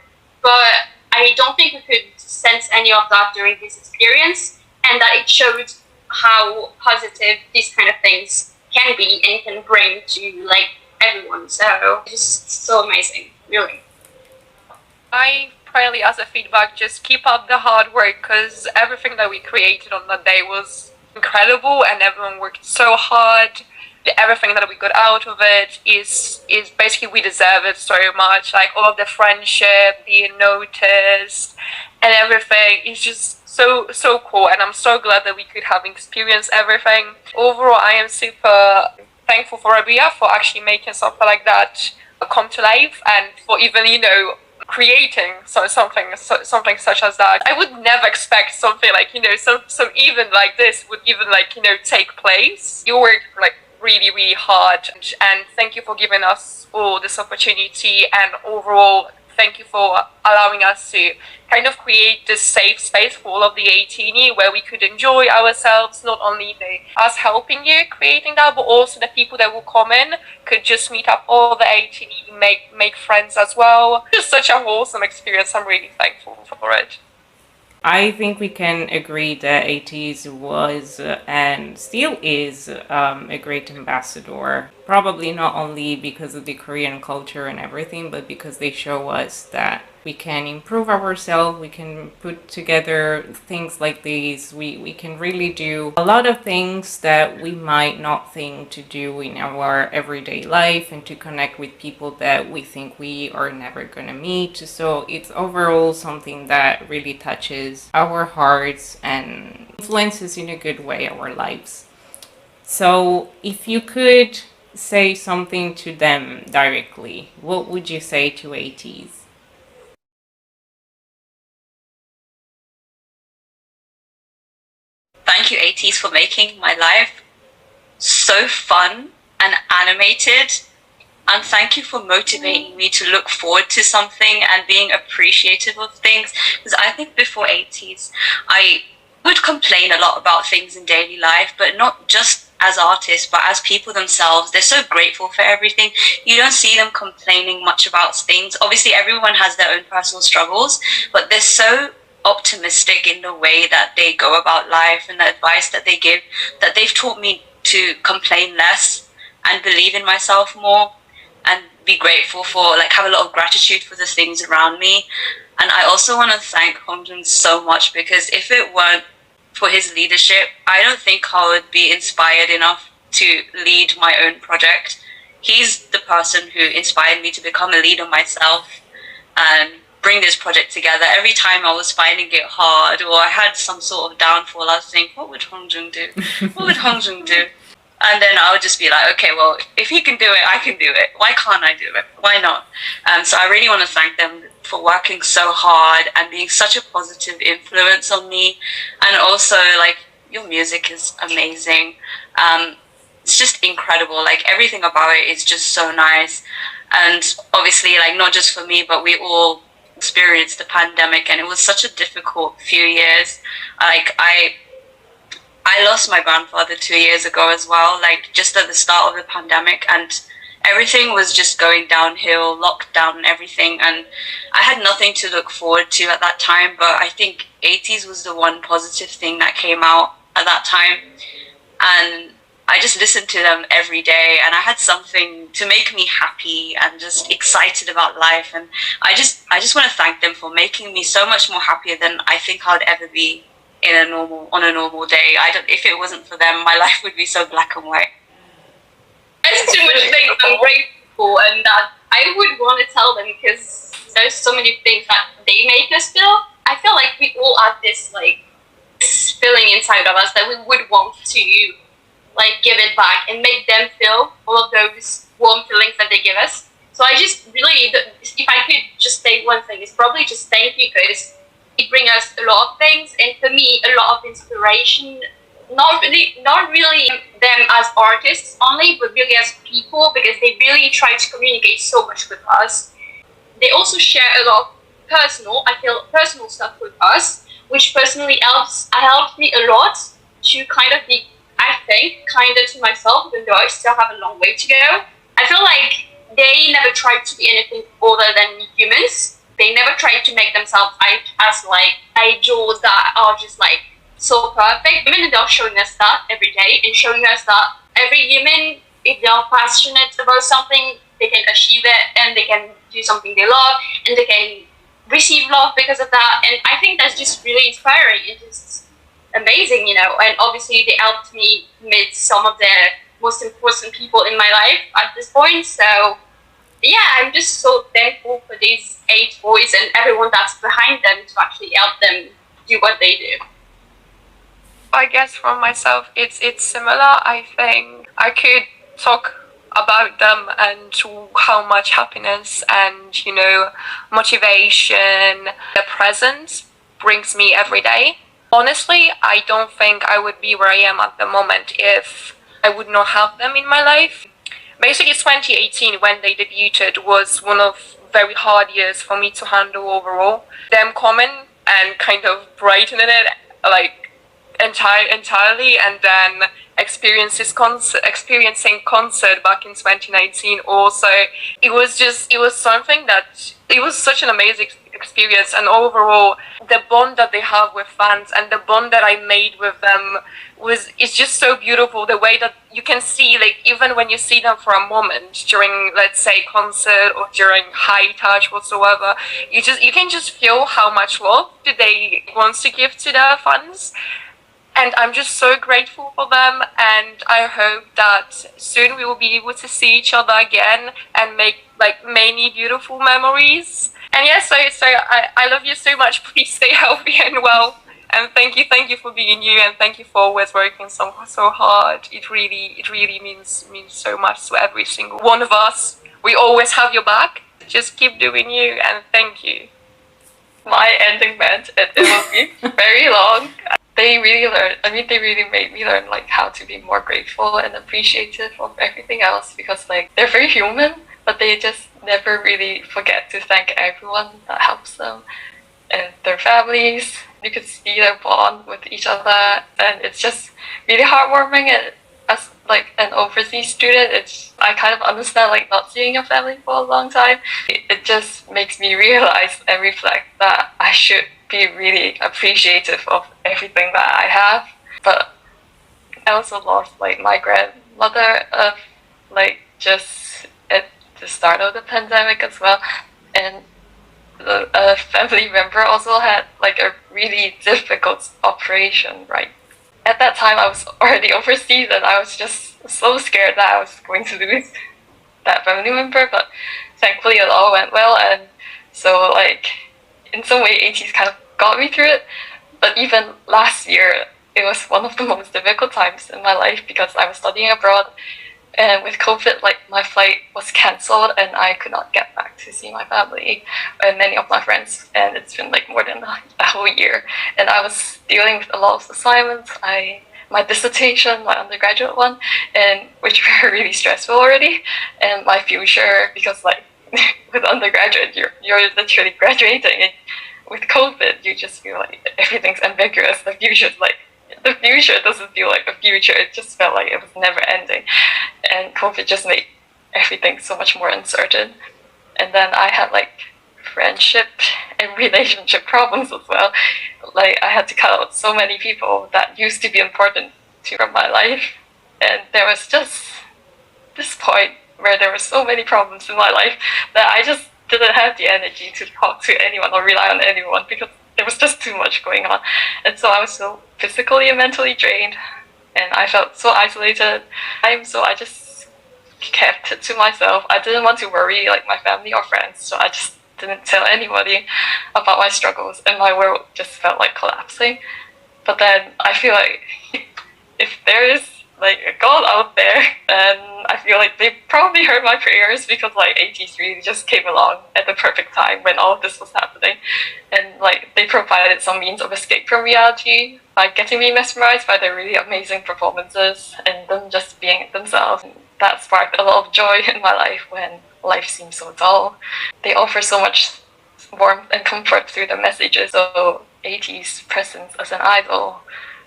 Speaker 5: But I don't think we could sense any of that during this experience, and that it showed how positive these kind of things can be and can bring to everyone. So it's just so amazing, really.
Speaker 4: I probably, as a feedback, just keep up the hard work, because everything that we created on that day was incredible and everyone worked so hard. Everything that we got out of it is basically, we deserve it so much. All of the friendship, being noticed, and everything is just so cool, and I'm so glad that we could have experienced everything. Overall, I am super thankful for Rabia for actually making something like that come to life, and for even creating something such as that. I would never expect something some even this would even take place. You worked really hard, and thank you for giving us all this opportunity, and overall thank you for allowing us to kind of create this safe space for all of the ATINY where we could enjoy ourselves, not only us helping you creating that, but also the people that will come in could just meet up all the ATINY, make friends as well. Just such a wholesome experience. I'm really thankful for it.
Speaker 6: I think we can agree that ATEEZ was and still is a great ambassador Probably not only because of the Korean culture and everything, but because they show us that we can improve ourselves, we can put together things like these, we can really do a lot of things that we might not think to do in our everyday life, and to connect with people that we think we are never gonna meet. So it's overall something that really touches our hearts and influences in a good way our lives. So if you could say something to them directly, what would you say to ATEEZ?
Speaker 2: Thank you, ATEEZ, for making my life so fun and animated. And thank you for motivating me to look forward to something and being appreciative of things. Because I think before ATEEZ, I would complain a lot about things in daily life, but not just as artists, but as people themselves. They're so grateful for everything. You don't see them complaining much about things. Obviously, everyone has their own personal struggles, but they're so optimistic in the way that they go about life and the advice that they give, that they've taught me to complain less and believe in myself more, and be grateful for, like, have a lot of gratitude for the things around me. And I also want to thank Hongjoong so much, because if it weren't for his leadership, I don't think I would be inspired enough to lead my own project. He's the person who inspired me to become a leader myself and bring this project together. Every time I was finding it hard, or I had some sort of downfall, I was thinking, what would Hongjoong do? What would Hongjoong do? And then I would just be like, okay, well, if he can do it, I can do it. Why can't I do it? Why not? So I really want to thank them for working so hard and being such a positive influence on me. And also, like, your music is amazing. It's just incredible. Like, everything about it is just so nice. And obviously, like, not just for me, but we all experienced the pandemic, and it was such a difficult few years. Like, I lost my grandfather 2 years ago as well, like just at the start of the pandemic, and everything was just going downhill, lockdown and everything, and I had nothing to look forward to at that time. But I think ATEEZ was the one positive thing that came out at that time, and I just listened to them every day, and I had something to make me happy and just excited about life. And I just want to thank them for making me so much more happier than I think I would ever be on a normal day. If it wasn't for them, my life would be so black and white.
Speaker 5: There's too much things I'm grateful, and that I would want to tell them, because there's so many things that they make us feel. I feel like we all have this this feeling inside of us that we would want to give it back and make them feel all of those warm feelings that they give us. So I just really, if I could just say one thing, it's probably just thank you, because it brings us a lot of things, and for me, a lot of inspiration. Not really them as artists only, but really as people, because they really try to communicate so much with us. They also share a lot of personal stuff with us, which personally helped me a lot to kind of be, I think, kinder to myself, even though I still have a long way to go. I feel like they never tried to be anything other than humans. They never tried to make themselves as ideals that are just so perfect. Women are showing us that every day, and showing us that every human, if they're passionate about something, they can achieve it, and they can do something they love, and they can receive love because of that. And I think that's just really inspiring. It's just amazing, and obviously they helped me meet some of the most important people in my life at this point. So yeah, I'm just so thankful for these 8 boys and everyone that's behind them to actually help them do what they do.
Speaker 3: I guess from myself, it's similar. I think I could talk about them and how much happiness and motivation their presence brings me every day. Honestly, I don't think I would be where I am at the moment if I would not have them in my life. Basically, 2018, when they debuted, was one of very hard years for me to handle overall. Them coming and kind of brightening it entirely, and then experiencing concert back in 2019 also. It was such an amazing experience, and overall the bond that they have with fans and the bond that I made with them it's just so beautiful. The way that you can see, like, even when you see them for a moment during, let's say, concert or during high touch whatsoever, you can just feel how much love do they want to give to their fans. And I'm just so grateful for them, and I hope that soon we will be able to see each other again and make like many beautiful memories. And yes, so I love you so much. Please stay healthy and well. And thank you for being you, and thank you for always working so hard. It really means so much to every single one of us. We always have your back. Just keep doing you, and thank you. My ending meant it will be very long. They really made me learn like how to be more grateful and appreciative of everything else, because like they're very human, but they just never really forget to thank everyone that helps them and their families. You could see their bond with each other, and it's just really heartwarming. And as like an overseas student, I kind of understand like not seeing your family for a long time. It just makes me realize and reflect that I should be really appreciative of everything that I have. But I also lost like my grandmother like just at the start of the pandemic as well, and a family member also had like a really difficult operation, right? At that time I was already overseas, and I was just so scared that I was going to lose that family member, but thankfully it all went well. And so like in some way ATEEZ kind of got me through it. But even last year it was one of the most difficult times in my life, because I was studying abroad, and with COVID, like my flight was cancelled and I could not get back to see my family and many of my friends, and it's been like more than a whole year. And I was dealing with a lot of assignments, my dissertation, my undergraduate one, and which were really stressful already, and my future, because like with undergraduate you're literally graduating, and with COVID you just feel like everything's ambiguous. The future doesn't feel like a future. It just felt like it was never ending, and COVID just made everything so much more uncertain. And then I had like friendship and relationship problems as well. Like I had to cut out so many people that used to be important to my life, and there was just this point where there were so many problems in my life that I just didn't have the energy to talk to anyone or rely on anyone, because there was just too much going on. And so I was so physically and mentally drained, and I felt so isolated. So I just kept it to myself. I didn't want to worry like my family or friends, so I just didn't tell anybody about my struggles, and my world just felt like collapsing. But then I feel like if there is like a God out there, and I feel like they probably heard my prayers, because like ATEEZ really just came along at the perfect time when all of this was happening, and like they provided some means of escape from reality by getting me mesmerized by their really amazing performances and them just being themselves. And that sparked a lot of joy in my life when life seemed so dull. They offer so much warmth and comfort through their messages. So ATEEZ's presence as an idol,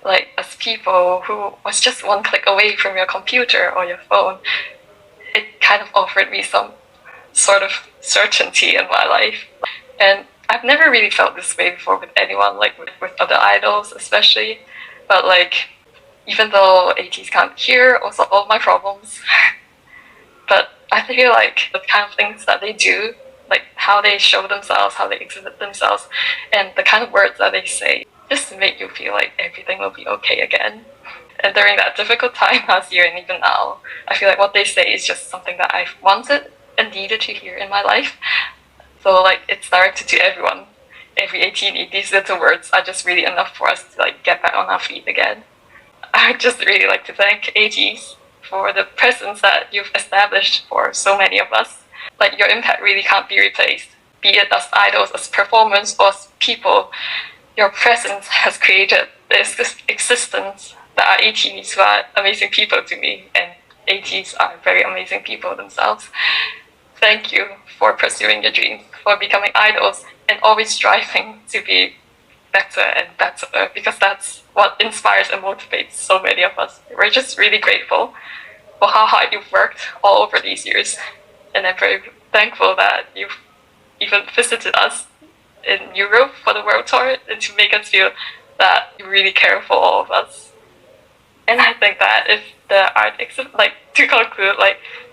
Speaker 3: like as people who was just one click away from your computer or your phone, it kind of offered me some sort of certainty in my life. And I've never really felt this way before with anyone, like with other idols especially. But like, even though ATEEZ can't hear or solve all my problems, but I feel like the kind of things that they do, like how they show themselves, how they exhibit themselves, and the kind of words that they say, just to make you feel like everything will be okay again. And during that difficult time last year and even now, I feel like what they say is just something that I've wanted and needed to hear in my life. So like it's directed to everyone, every ATEEZ. These little words are just really enough for us to like get back on our feet again. I would just really like to thank ATEEZ for the presence that you've established for so many of us. Like your impact really can't be replaced, be it as idols, as performers, or as people. Your presence has created this existence that are ATEEZ, who are amazing people to me, and ATEEZ are very amazing people themselves. Thank you for pursuing your dreams, for becoming idols, and always striving to be better and better, because that's what inspires and motivates so many of us. We're just really grateful for how hard you've worked all over these years, and I'm very thankful that you've even visited us in Europe for the world tour, and to make us feel that you really care for all of us. And I think that if the art to conclude,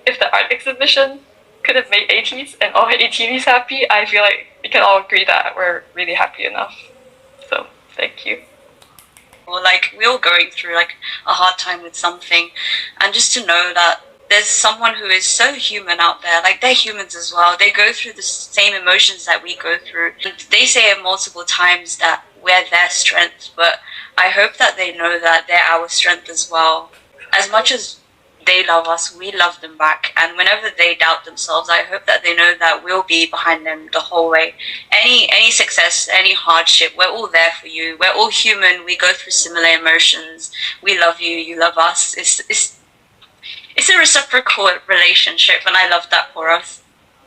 Speaker 3: if the art exhibition could have made ATEEZ and all ATEEZ happy, I feel like we can all agree that we're really happy enough. So thank you.
Speaker 2: Well, we're all going through a hard time with something, and just to know that there's someone who is so human out there, they're humans as well. They go through the same emotions that we go through. And they say it multiple times that we're their strength, but I hope that they know that they're our strength as well. As much as they love us, we love them back. And whenever they doubt themselves, I hope that they know that we'll be behind them the whole way. Any success, any hardship, we're all there for you. We're all human. We go through similar emotions. We love you. You love us. It's a reciprocal relationship, and I love that for us.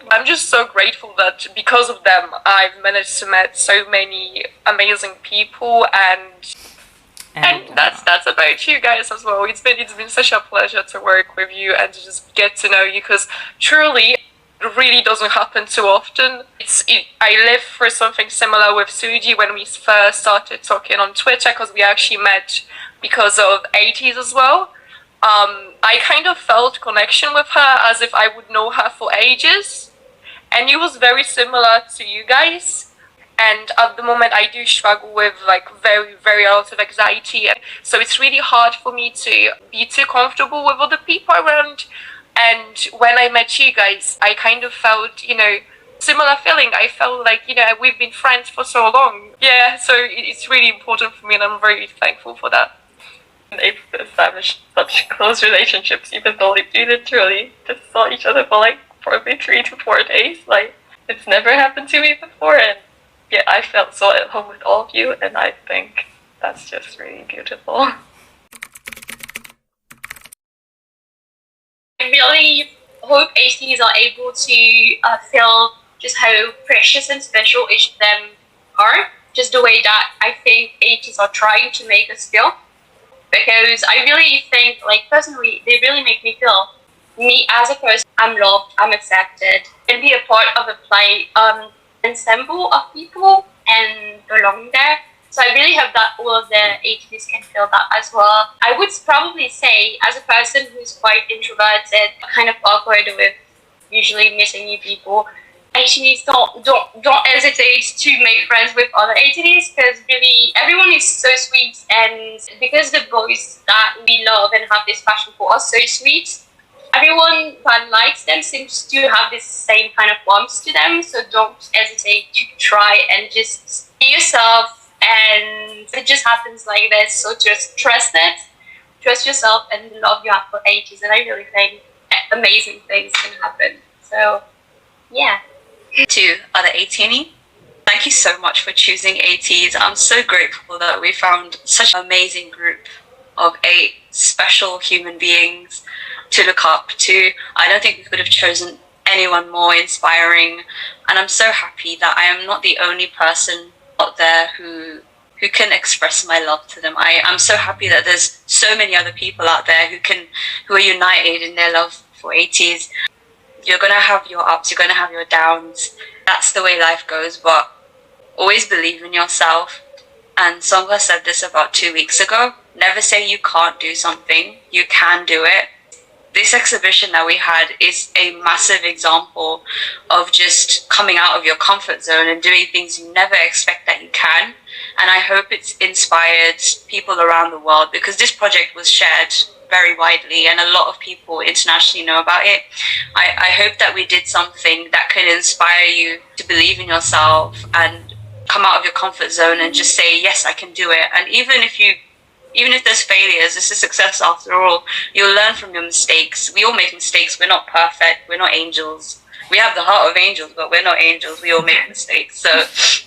Speaker 3: I'm just so grateful that because of them, I've managed to meet so many amazing people, and that's about you guys as well. It's been such a pleasure to work with you and to just get to know you, because truly, it really doesn't happen too often. I lived through something similar with Suji when we first started talking on Twitter, because we actually met because of ATEEZ as well. I kind of felt connection with her as if I would know her for ages, and it was very similar to you guys. And at the moment, I do struggle with very, very a lot of anxiety, so it's really hard for me to be too comfortable with other people around. And when I met you guys, I kind of felt, similar feeling. I felt like, we've been friends for so long. Yeah, so it's really important for me, and I'm very thankful for that. Able to establish such close relationships, even though we literally just saw each other for probably 3 to 4 days. It's never happened to me before, and yeah, I felt so at home with all of you, and I think that's just really beautiful.
Speaker 5: I really hope ATEEZ are able to feel just how precious and special each of them are, just the way that I think ATEEZ are trying to make us feel. Because I really think, personally, they really make me feel, me as a person, I'm loved, I'm accepted, and be a part of a play ensemble of people and belong there. So I really hope that all of the ATEEZ can feel that as well. I would probably say, as a person who's quite introverted, kind of awkward with usually meeting new people, ATEEZ don't hesitate to make friends with other ATEEZ, because really everyone is so sweet, and because the boys that we love and have this passion for are so sweet, everyone that likes them seems to have this same kind of warmth to them. So don't hesitate to try and just be yourself, and it just happens like this. So just trust it, trust yourself, and the love you have for ATEEZ, and I really think amazing things can happen. So yeah.
Speaker 2: To other ATINY, thank you so much for choosing ATEEZ. I'm so grateful that we found such an amazing group of 8 special human beings to look up to. I don't think we could have chosen anyone more inspiring, and I'm so happy that I am not the only person out there who can express my love to them. I'm so happy that there's so many other people out there who are united in their love for ATEEZ. You're going to have your ups, you're going to have your downs. That's the way life goes, but always believe in yourself. And Seonghwa said this about 2 weeks ago. Never say you can't do something. You can do it. This exhibition that we had is a massive example of just coming out of your comfort zone and doing things you never expect that you can. And I hope it's inspired people around the world, because this project was shared very widely and a lot of people internationally know about it. I hope that we did something that could inspire you to believe in yourself and come out of your comfort zone and just say, yes, I can do it. And even if there's failures, it's a success after all. You'll learn from your mistakes. We all make mistakes. We're not perfect. We're not angels. We have the heart of angels, but we're not angels. We all make mistakes. So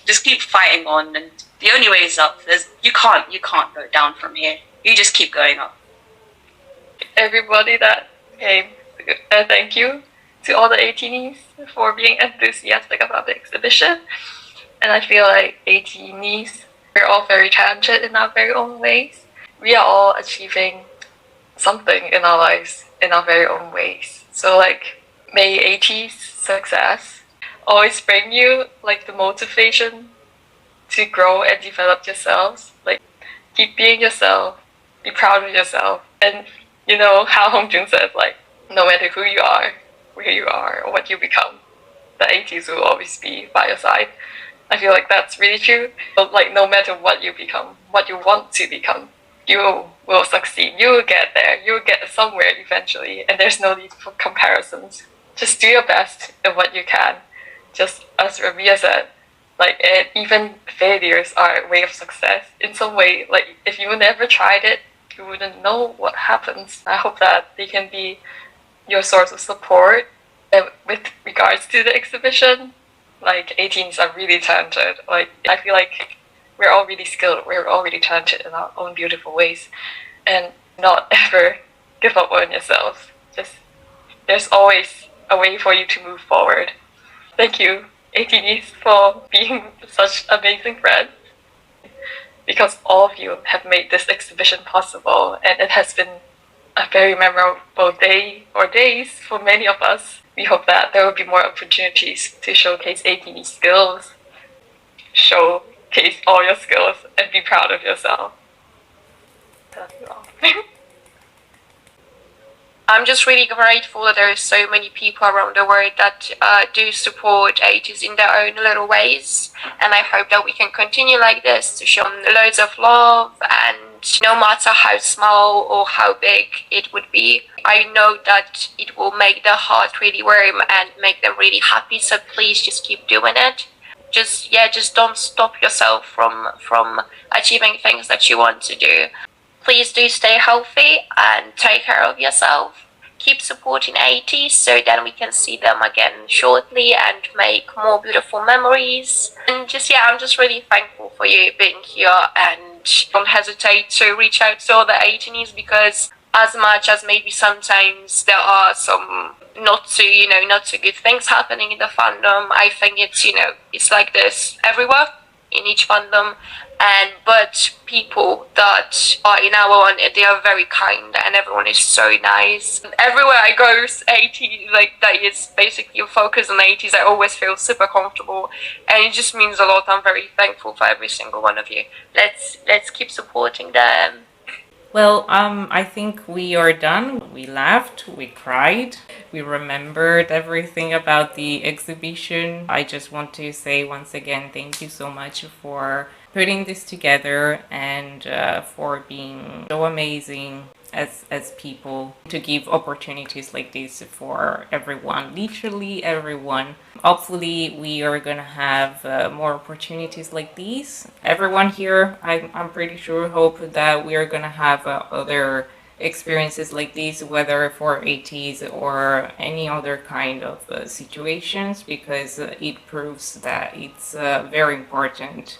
Speaker 2: just keep fighting on, and the only way is up. You can't go down from here. You just keep going up.
Speaker 3: Everybody that came, thank you to all the ATEEZ for being enthusiastic about the exhibition. And I feel like ATEEZ, we're all very talented in our very own ways. We are all achieving something in our lives in our very own ways. So may ATEEZ success always bring you like the motivation to grow and develop yourselves. Like, keep being yourself, be proud of yourself, and you know how Hongjoong said, like, no matter who you are, where you are, or what you become, the ATEEZ will always be by your side. I feel like that's really true. But like, no matter what you become, what you want to become, you will succeed. You will get there. You will get somewhere eventually, and there's no need for comparisons. Just do your best at what you can. Just as Rabia said, like, and even failures are a way of success in some way. Like, if you never tried it, you wouldn't know what happens. I hope that they can be your source of support. And with regards to the exhibition, like, ATEEZ are really talented. Like, I feel like we're all really skilled. We're all really talented in our own beautiful ways. And not ever give up on yourselves. Just, there's always a way for you to move forward. Thank you, ATINY, for being such amazing friends, because all of you have made this exhibition possible, and it has been a very memorable day or days for many of us. We hope that there will be more opportunities to showcase ATINY skills, showcase all your skills, and be proud of yourself. That's all.
Speaker 4: I'm just really grateful that there are so many people around the world that do support ATEEZ in their own little ways, and I hope that we can continue like this to show loads of love, and no matter how small or how big it would be, I know that it will make their heart really warm and make them really happy. So please just keep doing it. Just don't stop yourself from achieving things that you want to do. Please do stay healthy and take care of yourself. Keep supporting ATEEZ so that we can see them again shortly and make more beautiful memories. And I'm just really thankful for you being here, and don't hesitate to reach out to other ATEEZ, because as much as maybe sometimes there are some not so good things happening in the fandom, I think it's like this everywhere in each fandom. But people that are in our one, they are very kind, and everyone is so nice. Everywhere I go, ATEEZ, like, that is basically a focus on ATEEZ, I always feel super comfortable, and it just means a lot. I'm very thankful for every single one of you. Let's keep supporting them.
Speaker 6: Well, I think we are done. We laughed, we cried, we remembered everything about the exhibition. I just want to say once again, thank you so much for putting this together, and for being so amazing as people, to give opportunities like this for everyone, literally everyone. Hopefully we are gonna have more opportunities like these. Everyone here, I'm pretty sure, hope that we are gonna have other experiences like these, whether for ATEEZ or any other kind of situations, because it proves that it's very important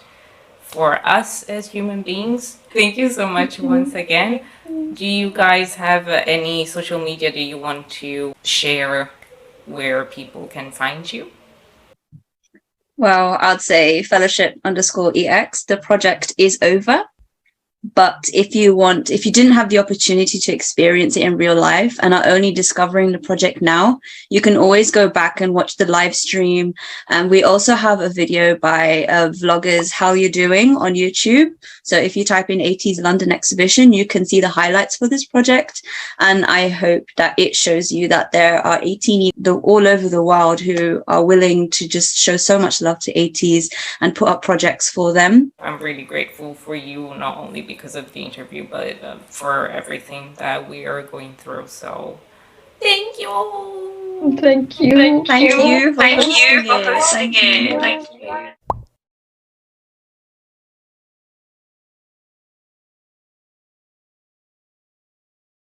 Speaker 6: for us as human beings. Thank you so much once again. Do you guys have any social media that you want to share where people can find you?
Speaker 7: Well, I'd say fellowship_EX. The project is over. But if you didn't have the opportunity to experience it in real life and are only discovering the project now, you can always go back and watch the live stream. And we also have a video by vloggers, How You Doing, on YouTube. So if you type in ATEEZ London Exhibition, you can see the highlights for this project. And I hope that it shows you that there are ATEEZ all over the world who are willing to just show so much love to ATEEZ and put up projects for them.
Speaker 6: I'm really grateful for you, not only because of the interview, but for everything that we are going through. So thank you.
Speaker 7: Thank you.
Speaker 2: Thank you for hosting it. Thank you.